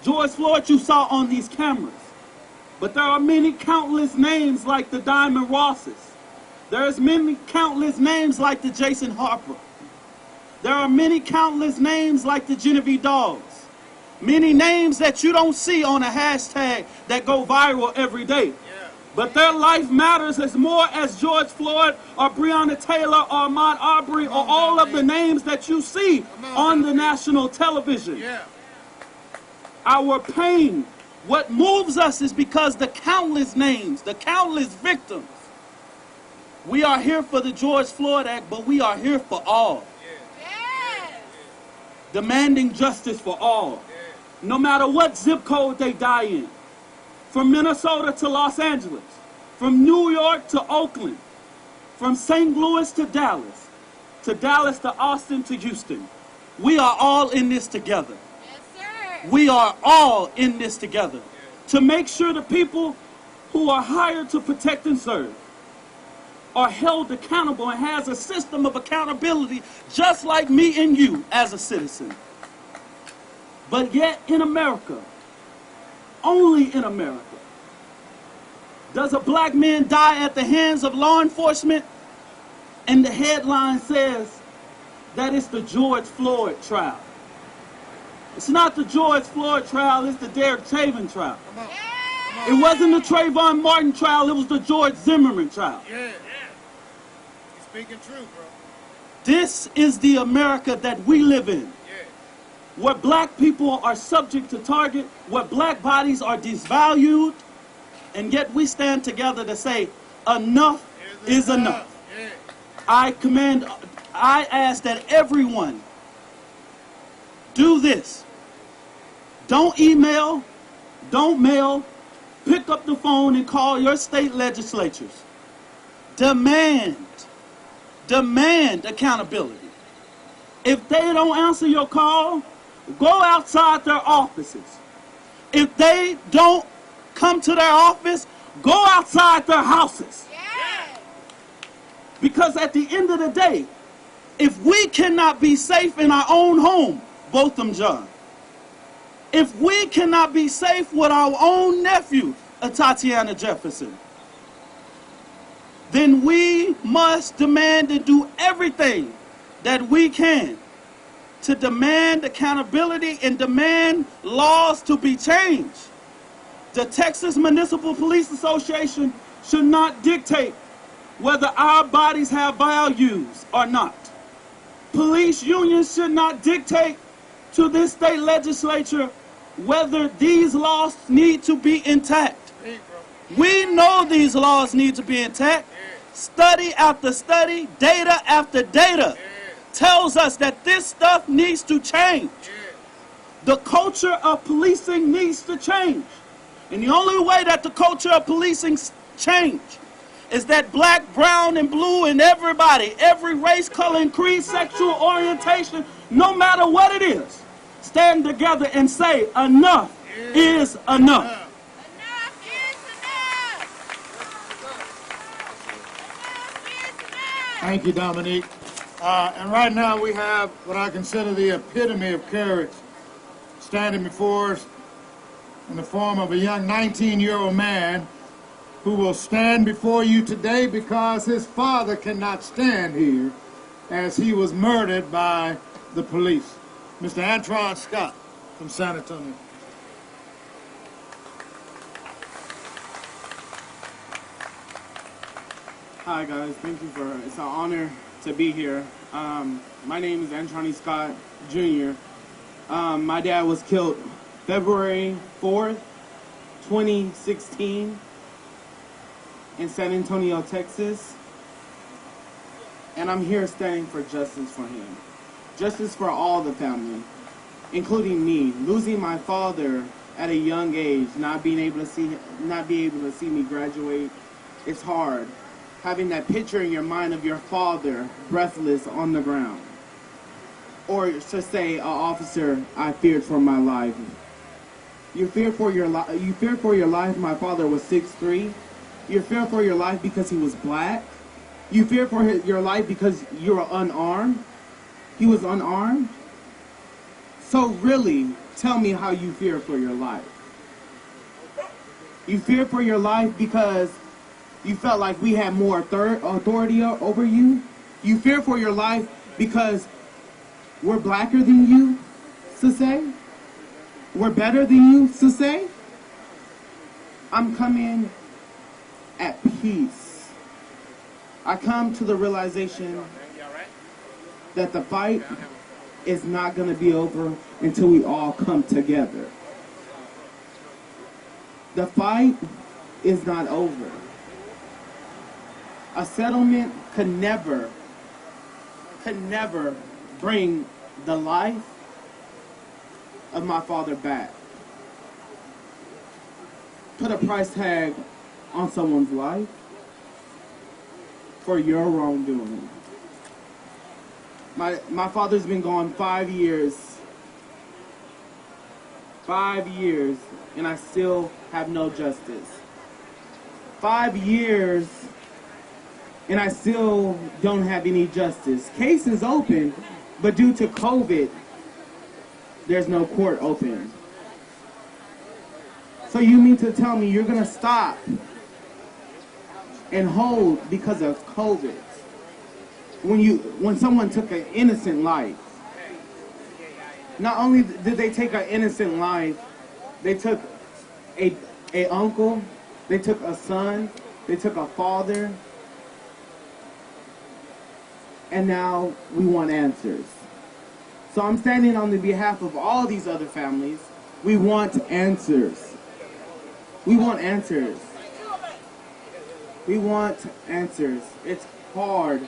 George Floyd you saw on these cameras. But there are many countless names like the Diamond Rosses. There's many countless names like the Jason Harper. There are many countless names like the Genevieve Dogs. Many names that you don't see on a hashtag that go viral every day. But their life matters as more as George Floyd or Breonna Taylor or Ahmaud Arbery or all of the names that you see on the national television. Our pain, what moves us is because the countless names, the countless victims. We are here for the George Floyd Act, but we are here for all. Demanding justice for all. No matter what zip code they die in. From Minnesota to Los Angeles, from New York to Oakland, from St. Louis to Dallas to Austin to Houston. We are all in this together. Yes, sir. We are all in this together to make sure the people who are hired to protect and serve are held accountable and has a system of accountability just like me and you as a citizen. But yet in America, only in America, does a black man die at the hands of law enforcement and the headline says that it's the George Floyd trial. It's not the George Floyd trial, it's the Derek Chauvin trial. It wasn't the Trayvon Martin trial, it was the George Zimmerman trial. Yeah. You're speaking true, bro. This is the America that we live in. Where black people are subject to target, where black bodies are devalued, and yet we stand together to say, enough is enough. I ask that everyone do this. Don't email, don't mail, pick up the phone and call your state legislatures. Demand accountability. If they don't answer your call, go outside their offices. If they don't come to their office, go outside their houses. Because at the end of the day, if we cannot be safe in our own home, Botham Jean, if we cannot be safe with our own nephew, Tatiana Jefferson, then we must demand and do everything that we can to demand accountability and demand laws to be changed. The Texas Municipal Police Association should not dictate whether our bodies have values or not. Police unions should not dictate to this state legislature whether these laws need to be intact. We know these laws need to be intact. Study after study, data after data tells us that this stuff needs to change. The culture of policing needs to change. And the only way that the culture of policing change is that black, brown, and blue and everybody, every race, color, and creed, sexual orientation, no matter what it is, stand together and say, enough is enough. Thank you, Dominique. And right now we have what I consider the epitome of courage standing before us in the form of a young 19-year-old man who will stand before you today because his father cannot stand here as he was murdered by the police. Mr. Antron Scott from San Antonio. Hi guys, thank you it's an honor to be here. My name is Antron Scott Jr. My dad was killed February 4th, 2016 in San Antonio, Texas. And I'm here standing for justice for him. Justice for all the family, including me. Losing my father at a young age, not being able to see me graduate, it's hard. having that picture in your mind of your father breathless on the ground. Or to say, officer, I feared for my life. You fear for your life. You fear for your life. My father was 6'3". You fear for your life because he was black. You fear for your life because you were unarmed. He was unarmed. So really, tell me how you fear for your life. You fear for your life because you felt like we had more authority over you. You fear for your life because we're blacker than you, to say. We're better than you, to say. I'm coming at peace. I come to the realization that the fight is not going to be over until we all come together. The fight is not over. A settlement could never bring the life of my father back. Put a price tag on someone's life for your wrongdoing. My father's been gone 5 years. 5 years, and I still have no justice. 5 years, and I still don't have any justice. Case is open, but due to COVID, there's no court open. So you mean to tell me you're gonna stop and hold because of COVID? When someone took an innocent life, not only did they take an innocent life, they took a uncle, they took a son, they took a father, and now we want answers. So I'm standing on the behalf of all these other families. We want answers. We want answers. We want answers. It's hard.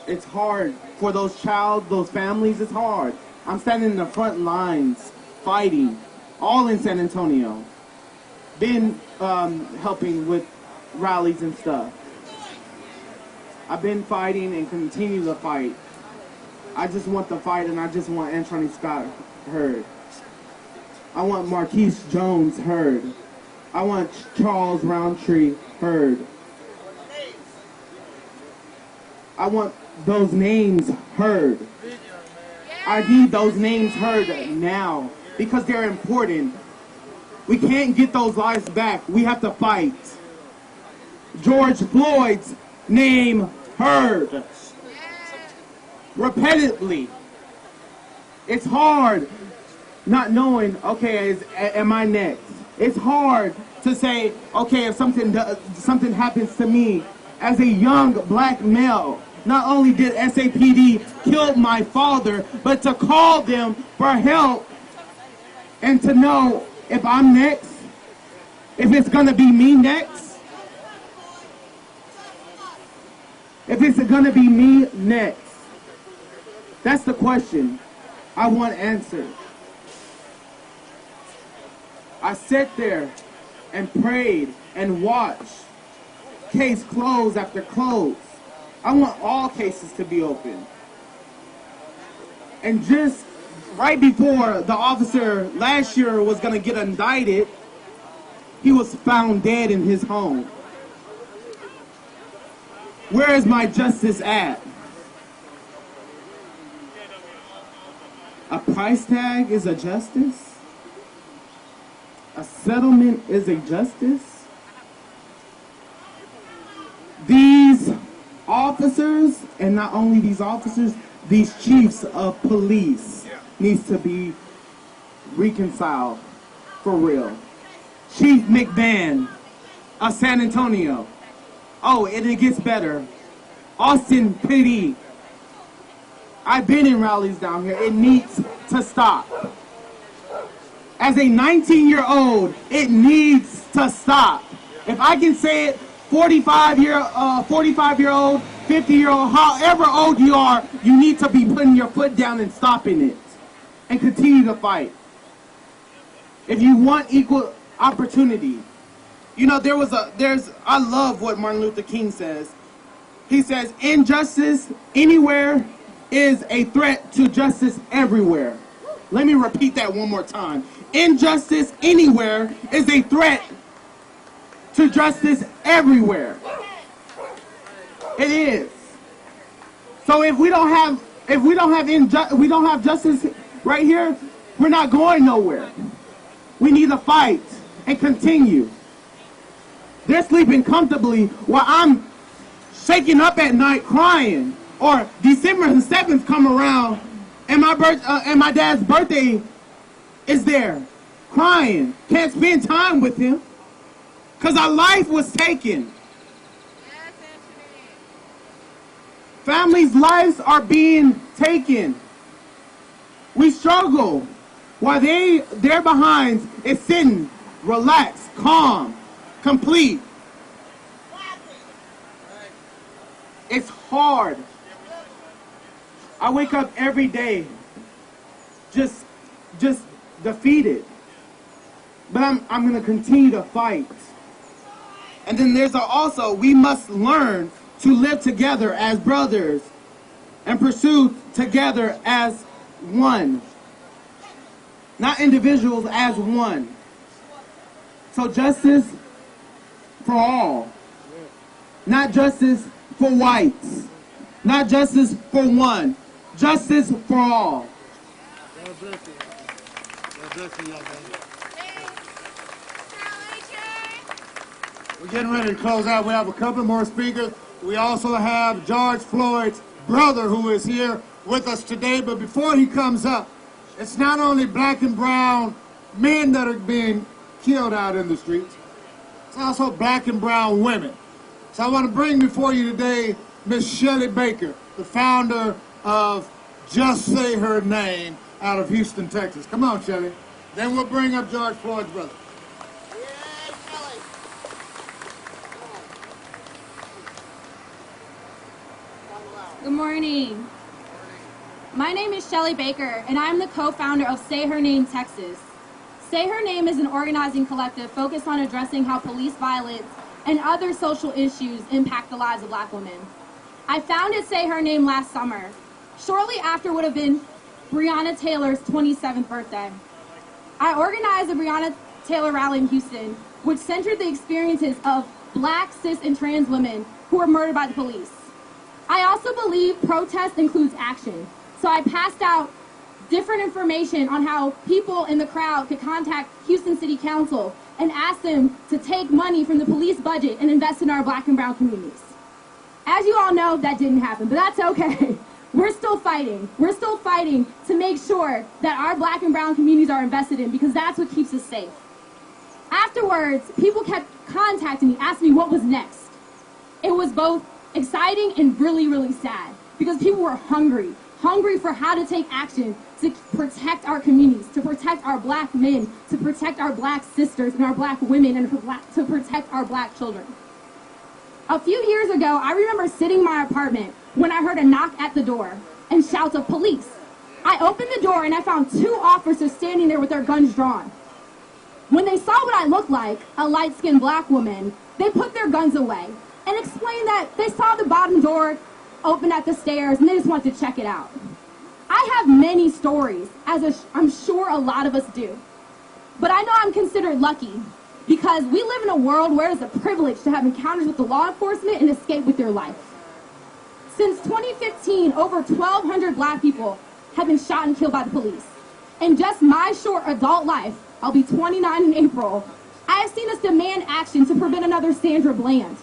It's hard for those families. It's hard. I'm standing in the front lines, fighting, all in San Antonio. Been helping with rallies and stuff. I've been fighting and continue to fight. I just want the fight, and I just want Anthony Scott heard. I want Marquis Jones heard. I want Charles Roundtree heard. I want those names heard. I need those names heard now because they're important. We can't get those lives back. We have to fight. George Floyd's name heard. Repetitively. It's hard not knowing, okay, am I next? It's hard to say, okay, if something happens to me as a young black male, not only did SAPD kill my father, but to call them for help and to know if I'm next, if it's gonna be me next, if it's gonna be me next. That's the question. I want answers. I sat there and prayed and watched case close after close. I want all cases to be open. And just right before the officer last year was going to get indicted, he was found dead in his home. Where is my justice at? A price tag is a justice? A settlement is a justice? These officers, and not only these officers, these chiefs of police needs to be reconciled for real. Chief McMahon of San Antonio. Oh, and it gets better. Austin PD. I've been in rallies down here. It needs to stop. As a 19-year-old, it needs to stop. If I can say it, 45-year-old, 50-year-old, however old you are, you need to be putting your foot down and stopping it and continue to fight. If you want equal opportunity, You know, I love what Martin Luther King says. He says, injustice anywhere is a threat to justice everywhere. Let me repeat that one more time. Injustice anywhere is a threat to justice everywhere. It is. So if we don't have justice right here, we're not going nowhere. We need to fight and continue. They're sleeping comfortably while I'm shaking up at night crying. Or December 7th come around and my dad's birthday is there, crying. Can't spend time with him because our life was taken. Families' lives are being taken. We struggle while their behinds is sitting, relaxed, calm, complete. It's hard. I wake up every day just defeated. But I'm going to continue to fight. And then there's also, we must learn to live together as brothers and pursue together as one. Not individuals, as one. So justice for all. Not justice for whites. Not justice for one. Justice for all. God bless you. God bless you, young man. We're getting ready to close out. We have a couple more speakers. We also have George Floyd's brother who is here with us today. But before he comes up, it's not only black and brown men that are being killed out in the streets. It's also black and brown women. So I want to bring before you today Miss Shelley Baker, the founder of Just Say Her Name out of Houston, Texas. Come on, Shelley. Then we'll bring up George Floyd's brother. Good morning. My name is Shelley Baker, and I'm the co-founder of Say Her Name Texas. Say Her Name is an organizing collective focused on addressing how police violence and other social issues impact the lives of black women. I founded Say Her Name last summer, shortly after would have been Breonna Taylor's 27th birthday. I organized a Breonna Taylor rally in Houston, which centered the experiences of black, cis, and trans women who were murdered by the police. I also believe protest includes action, so I passed out different information on how people in the crowd could contact Houston City Council and ask them to take money from the police budget and invest in our black and brown communities. As you all know, that didn't happen, but that's okay. We're still fighting. We're still fighting to make sure that our black and brown communities are invested in, because that's what keeps us safe. Afterwards, people kept contacting me, asking me what was next. It was both exciting and really, really sad, because people were hungry for how to take action to protect our communities, to protect our black men, to protect our black sisters and our black women, and to protect our black children. A few years ago, I remember sitting in my apartment when I heard a knock at the door and shouts of police. I opened the door and I found 2 officers standing there with their guns drawn. When they saw what I looked like, a light-skinned black woman, they put their guns away and explained that they saw the bottom door open at the stairs and they just wanted to check it out. I have many stories, as I'm sure a lot of us do. But I know I'm considered lucky because we live in a world where it's a privilege to have encounters with the law enforcement and escape with their life. Since 2015, over 1,200 black people have been shot and killed by the police. In just my short adult life, I'll be 29 in April, I have seen us demand action to prevent another Sandra Bland,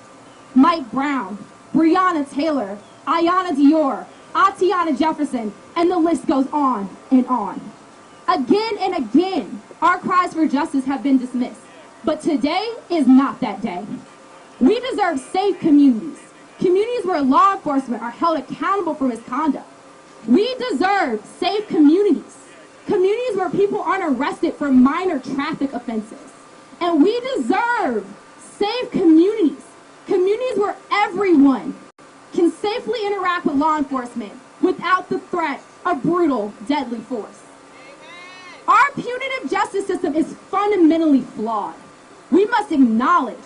Mike Brown, Breonna Taylor, Ayanna Dior, Atiana Jefferson, and the list goes on and on. Again and again, our cries for justice have been dismissed. But today is not that day. We deserve safe communities, communities where law enforcement are held accountable for misconduct. We deserve safe communities, communities where people aren't arrested for minor traffic offenses. And we deserve safe communities, communities where everyone can safely interact with law enforcement without the threat of brutal, deadly force. Our punitive justice system is fundamentally flawed. We must acknowledge,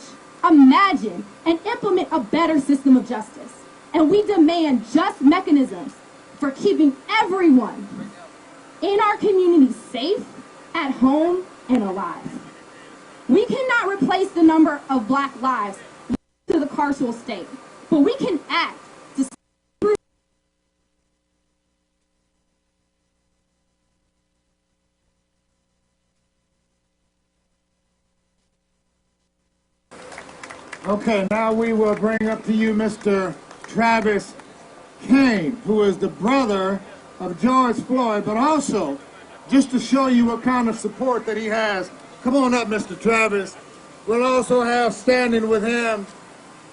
imagine, and implement a better system of justice. And we demand just mechanisms for keeping everyone in our community safe, at home, and alive. We cannot replace the number of Black lives to the carceral state, but we can act to Okay, now we will bring up to you Mr. Travis Haynes, who is the brother of George Floyd, but also, just to show you what kind of support that he has, come on up, Mr. Travis. We'll also have standing with him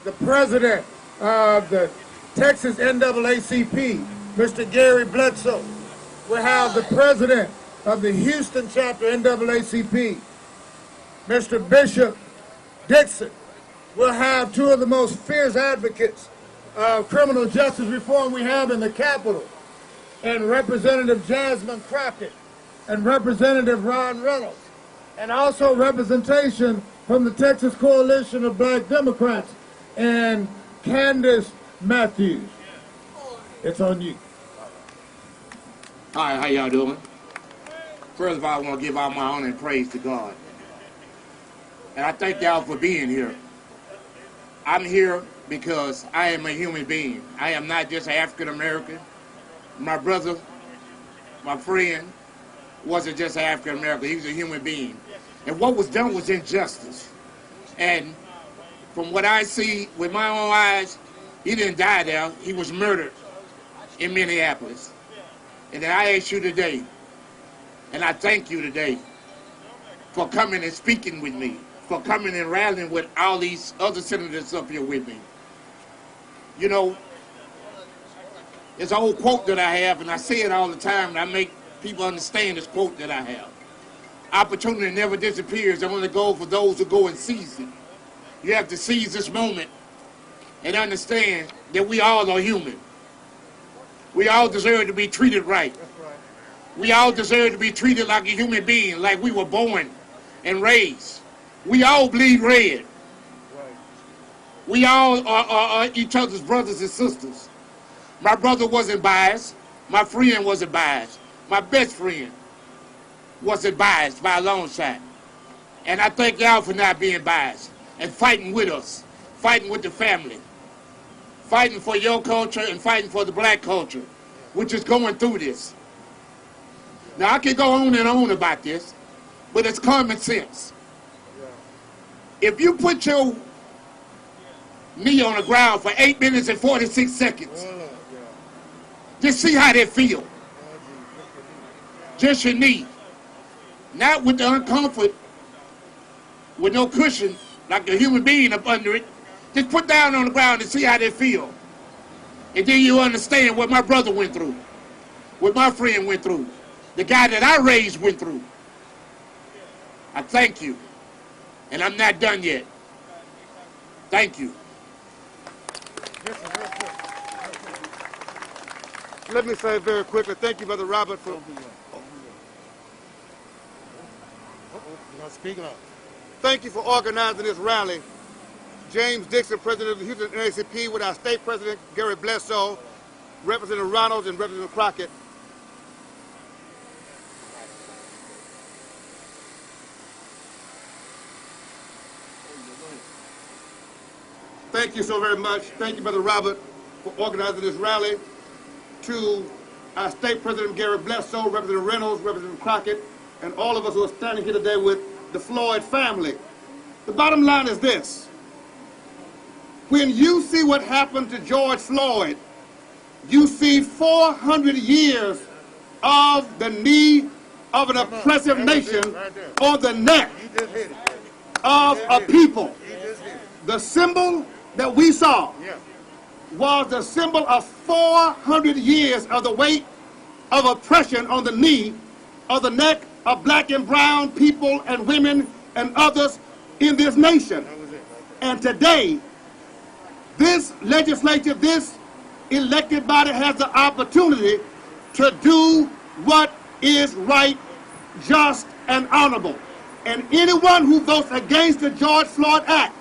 the president of the Texas NAACP, Mr. Gary Bledsoe. We'll have the president of the Houston chapter NAACP, Mr. Bishop Dixon. We'll have two of the most fierce advocates of criminal justice reform we have in the Capitol, and Representative Jasmine Crockett and Representative Ron Reynolds, and also representation from the Texas Coalition of Black Democrats and Candace Matthews. It's on you. Hi, how y'all doing? First of all, I want to give all my honor and praise to God. And I thank y'all for being here. I'm here because I am a human being. I am not just African American. My brother, my friend, wasn't just African American. He was a human being. And what was done was injustice. And from what I see with my own eyes, he didn't die there. He was murdered in Minneapolis. And then I ask you today, and I thank you today for coming and speaking with me, for coming and rallying with all these other senators up here with me. You know, it's an old quote that I have, and I say it all the time, and I make people understand this quote that I have. Opportunity never disappears. It only goes for those who go and seize it. You have to seize this moment and understand that we all are human. We all deserve to be treated right. We all deserve to be treated like a human being, like we were born and raised. We all bleed red. We all are each other's brothers and sisters. My brother wasn't biased. My friend wasn't biased. My best friend wasn't biased by a long shot. And I thank y'all for not being biased and fighting with us, fighting with the family, fighting for your culture and fighting for the black culture, which is going through this. Now, I can go on and on about this, but it's common sense. If you put your knee on the ground for 8 minutes and 46 seconds, just see how they feel. Just your knee. Not with the uncomfort, with no cushion, like a human being up under it. Just put down on the ground and see how they feel. And then you understand what my brother went through, what my friend went through, the guy that I raised went through. I thank you. And I'm not done yet. Thank you. Let me say very quickly, thank you, Brother Robert, for... Speak up. Thank you for organizing this rally. James Dixon, President of the Houston NAACP, with our State President, Gary Bledsoe, Representative Ronalds, and Representative Crockett. Thank you so very much. Thank you, Brother Robert, for organizing this rally. To our State President, Gary Bledsoe, Representative Reynolds, Representative Crockett, and all of us who are standing here today with the Floyd family. The bottom line is this. When you see what happened to George Floyd, you see 400 years of the knee of an oppressive nation on the neck of a people. The symbol that we saw was the symbol of 400 years of the weight of oppression on the knee of the neck of black and brown people and women and others in this nation. And today, this legislature, this elected body has the opportunity to do what is right, just, and honorable. And anyone who votes against the George Floyd Act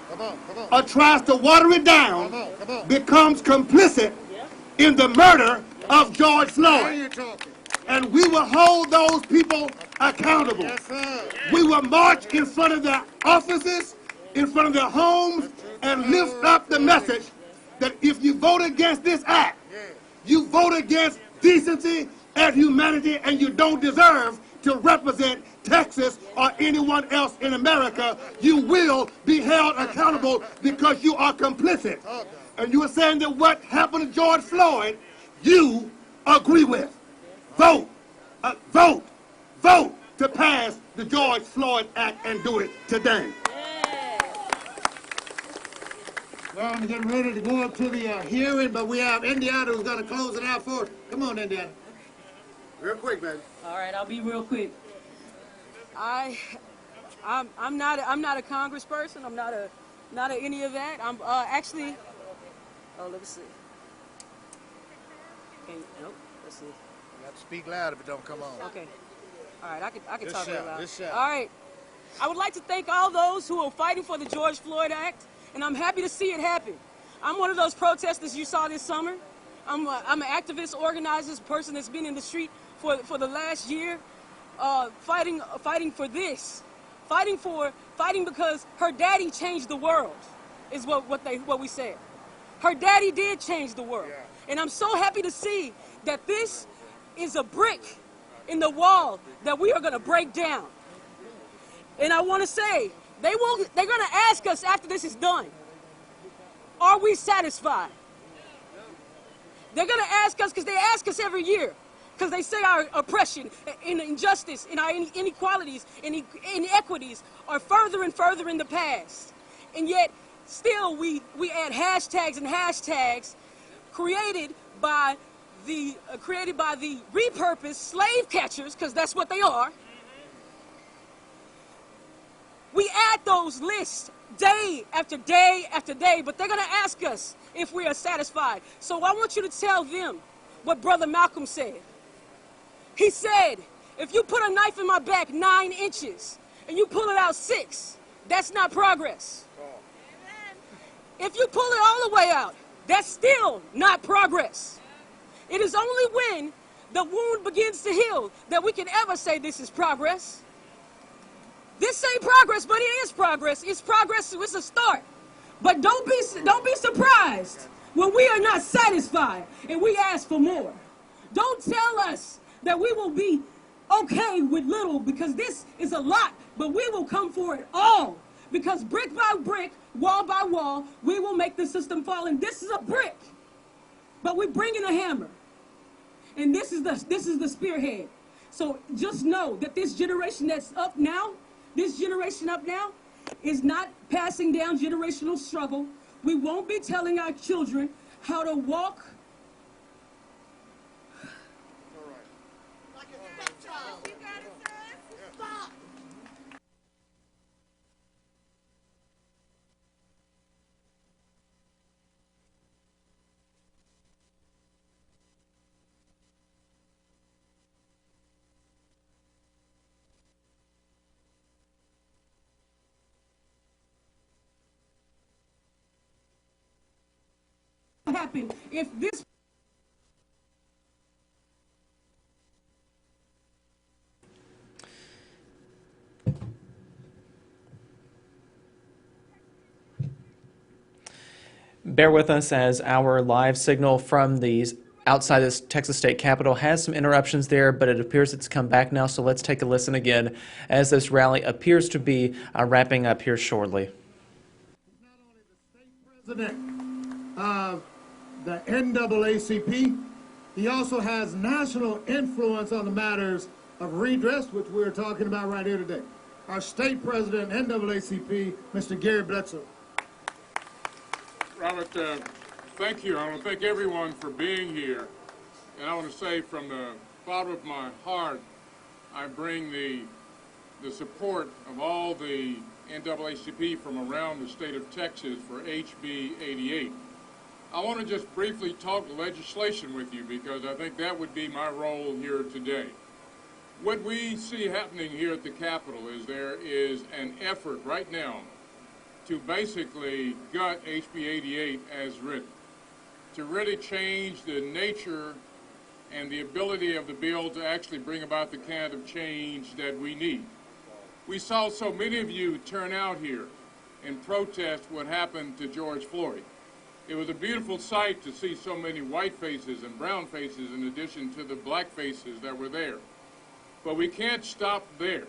or tries to water it down becomes complicit in the murder of George Floyd. And we will hold those people accountable. We will march in front of their offices, in front of their homes, and lift up the message that if you vote against this act, you vote against decency and humanity, and you don't deserve to represent Texas or anyone else in America. You will be held accountable because you are complicit. And you are saying that what happened to George Floyd, you agree with. Vote, vote to pass the George Floyd Act and do it today. Well, I'm getting ready to go up to the hearing, but we have Indiana who's going to close it out for us. Come on, Indiana. Real quick, baby. All right, I'll be real quick. I'm not a congressperson. I'm not a any of that. I'm actually. Oh, let me see. Okay, nope. Let's see. You have to speak loud if it don't come on. Okay. All right, I can talk real loud. Just shout. All right. I would like to thank all those who are fighting for the George Floyd Act, and I'm happy to see it happen. I'm one of those protesters you saw this summer. I'm an activist, organizer, person that's been in the street for the last year, fighting for this, fighting because her daddy changed the world, is what we said. Her daddy did change the world, and I'm so happy to see that this is a brick in the wall that we are going to break down. And I want to say they're going to ask us after this is done, are we satisfied? They're going to ask us because they ask us every year. Because they say our oppression and injustice and our inequalities and inequities are further and further in the past. And yet, still, we add hashtags and hashtags created by the repurposed slave catchers, because that's what they are. We add those lists day after day after day, but they're going to ask us if we are satisfied. So I want you to tell them what Brother Malcolm said. He said, if you put a knife in my back 9 inches and you pull it out 6, that's not progress. If you pull it all the way out, that's still not progress. It is only when the wound begins to heal that we can ever say this is progress. This ain't progress, but it is progress. It's progress, it's a start. But don't be surprised when we are not satisfied and we ask for more. Don't tell us that we will be okay with little, because this is a lot, but we will come for it all. Because brick by brick, wall by wall, we will make the system fall. And this is a brick, but we're bringing a hammer. And this is the spearhead. So just know that this generation that's up now, is not passing down generational struggle. We won't be telling our children how to walk. Happen if this Bear with us as our live signal from the outside this Texas State Capitol has some interruptions there, but it appears it's come back now, so let's take a listen again as this rally appears to be wrapping up here shortly. President of the NAACP. He also has national influence on the matters of redress, which we're talking about right here today. Our state president, NAACP, Mr. Gary Bledsoe. Robert, thank you. I want to thank everyone for being here. And I want to say from the bottom of my heart, I bring the support of all the NAACP from around the state of Texas for HB 88. I want to just briefly talk legislation with you because I think that would be my role here today. What we see happening here at the Capitol is there is an effort right now to basically gut HB 88 as written, to really change the nature and the ability of the bill to actually bring about the kind of change that we need. We saw so many of you turn out here and protest what happened to George Floyd. It was a beautiful sight to see so many white faces and brown faces in addition to the black faces that were there. But we can't stop there.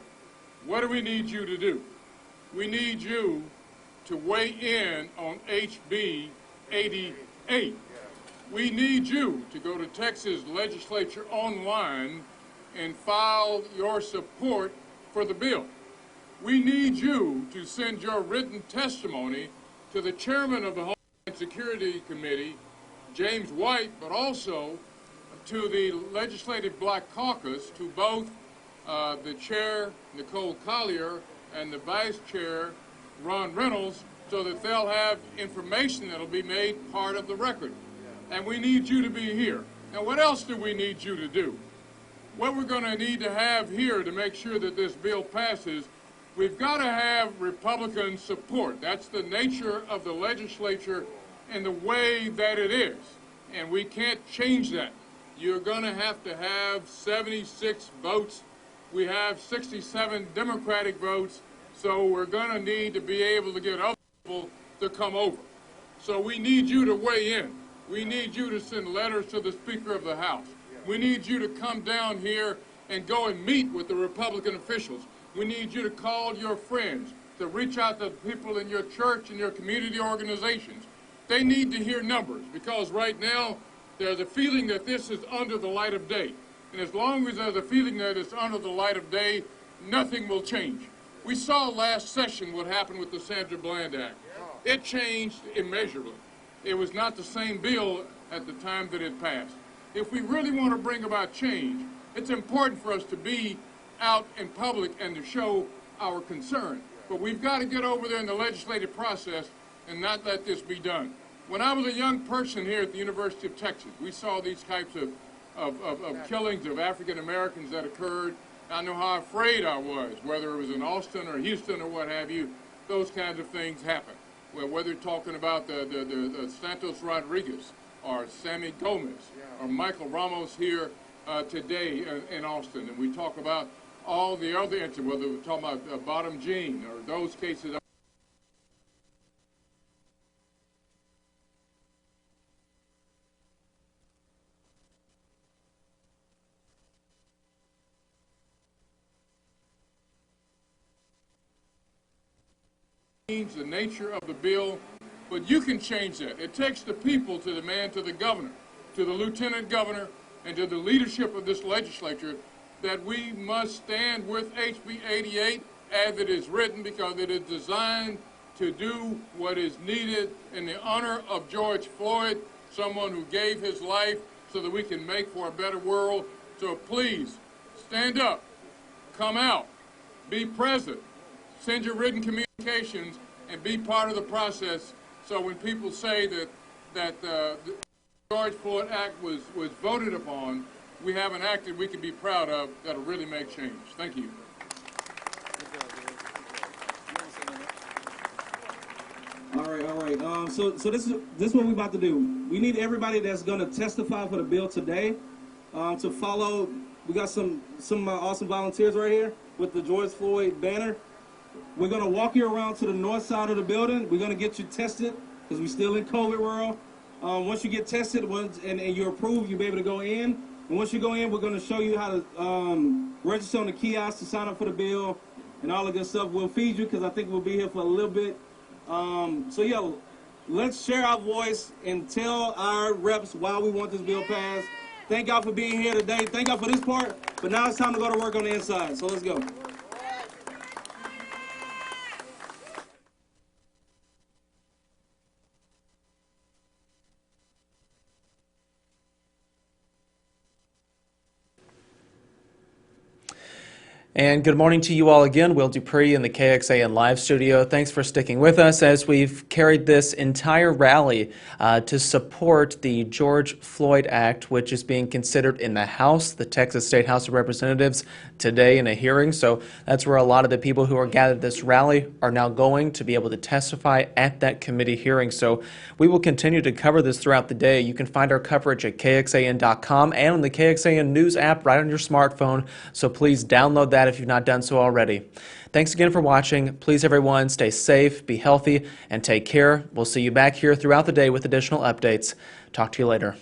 What do we need you to do? We need you to weigh in on HB 88. We need you to go to Texas Legislature online and file your support for the bill. We need you to send your written testimony to the chairman of the Homeland Security Committee, James White, but also to the Legislative Black Caucus, to both the chair, Nicole Collier, and the vice chair, Ron Reynolds, so that they'll have information that'll be made part of the record. And we need you to be here. Now, what else do we need you to do? What we're going to need to have here to make sure that this bill passes, we've got to have Republican support. That's the nature of the legislature and the way that it is. And we can't change that. You're going to have 76 votes. We have 67 Democratic votes. So we're going to need to be able to get other people to come over. So we need you to weigh in. We need you to send letters to the Speaker of the House. We need you to come down here and go and meet with the Republican officials. We need you to call your friends, to reach out to people in your church and your community organizations. They need to hear numbers, because right now there's a feeling that this is under the light of day. And as long as there's a feeling that it's under the light of day, nothing will change. We saw last session what happened with the Sandra Bland Act. It changed immeasurably. It was not the same bill at the time that it passed. If we really want to bring about change, it's important for us to be out in public and to show our concern. But we've got to get over there in the legislative process and not let this be done. When I was a young person here at the University of Texas, we saw these types of killings of African Americans that occurred. I know how afraid I was, whether it was in Austin or Houston or what have you. Those kinds of things happen. Well, whether you're talking about the Santos Rodriguez or Sammy Gomez or Michael Ramos here today in Austin, and we talk about all the other incidents, whether we're talking about Bottom Jean or those cases. The nature of the bill, but you can change that. It takes the people to demand to the governor, to the lieutenant governor, and to the leadership of this legislature that we must stand with HB 88 as it is written, because it is designed to do what is needed in the honor of George Floyd, someone who gave his life so that we can make for a better world. So please, stand up, come out, be present, send your written communications, and be part of the process, so when people say that the George Floyd Act was voted upon, we have an act that we can be proud of that'll really make change. Thank you. All right. So this is what we're about to do. We need everybody that's going to testify for the bill today to follow. We got some awesome volunteers right here with the George Floyd banner. We're going to walk you around to the north side of the building. We're going to get you tested, because we're still in COVID world. Once you get tested and you're approved, you'll be able to go in. And once you go in, we're going to show you how to register on the kiosk to sign up for the bill and all the good stuff. We'll feed you, because I think we'll be here for a little bit. So yeah, let's share our voice and tell our reps why we want this bill passed. Thank y'all for being here today. Thank y'all for this part. But now it's time to go to work on the inside. So let's go. And good morning to you all again. Will Dupree in the KXAN live studio. Thanks for sticking with us as we've carried this entire rally to support the George Floyd Act, which is being considered in the House, the Texas State House of Representatives, today in a hearing. So that's where a lot of the people who are gathered at this rally are now going to be able to testify at that committee hearing. So we will continue to cover this throughout the day. You can find our coverage at KXAN.com and on the KXAN News app right on your smartphone. So please download that if you've not done so already. Thanks again for watching. Please, everyone, stay safe, be healthy, and take care. We'll see you back here throughout the day with additional updates. Talk to you later.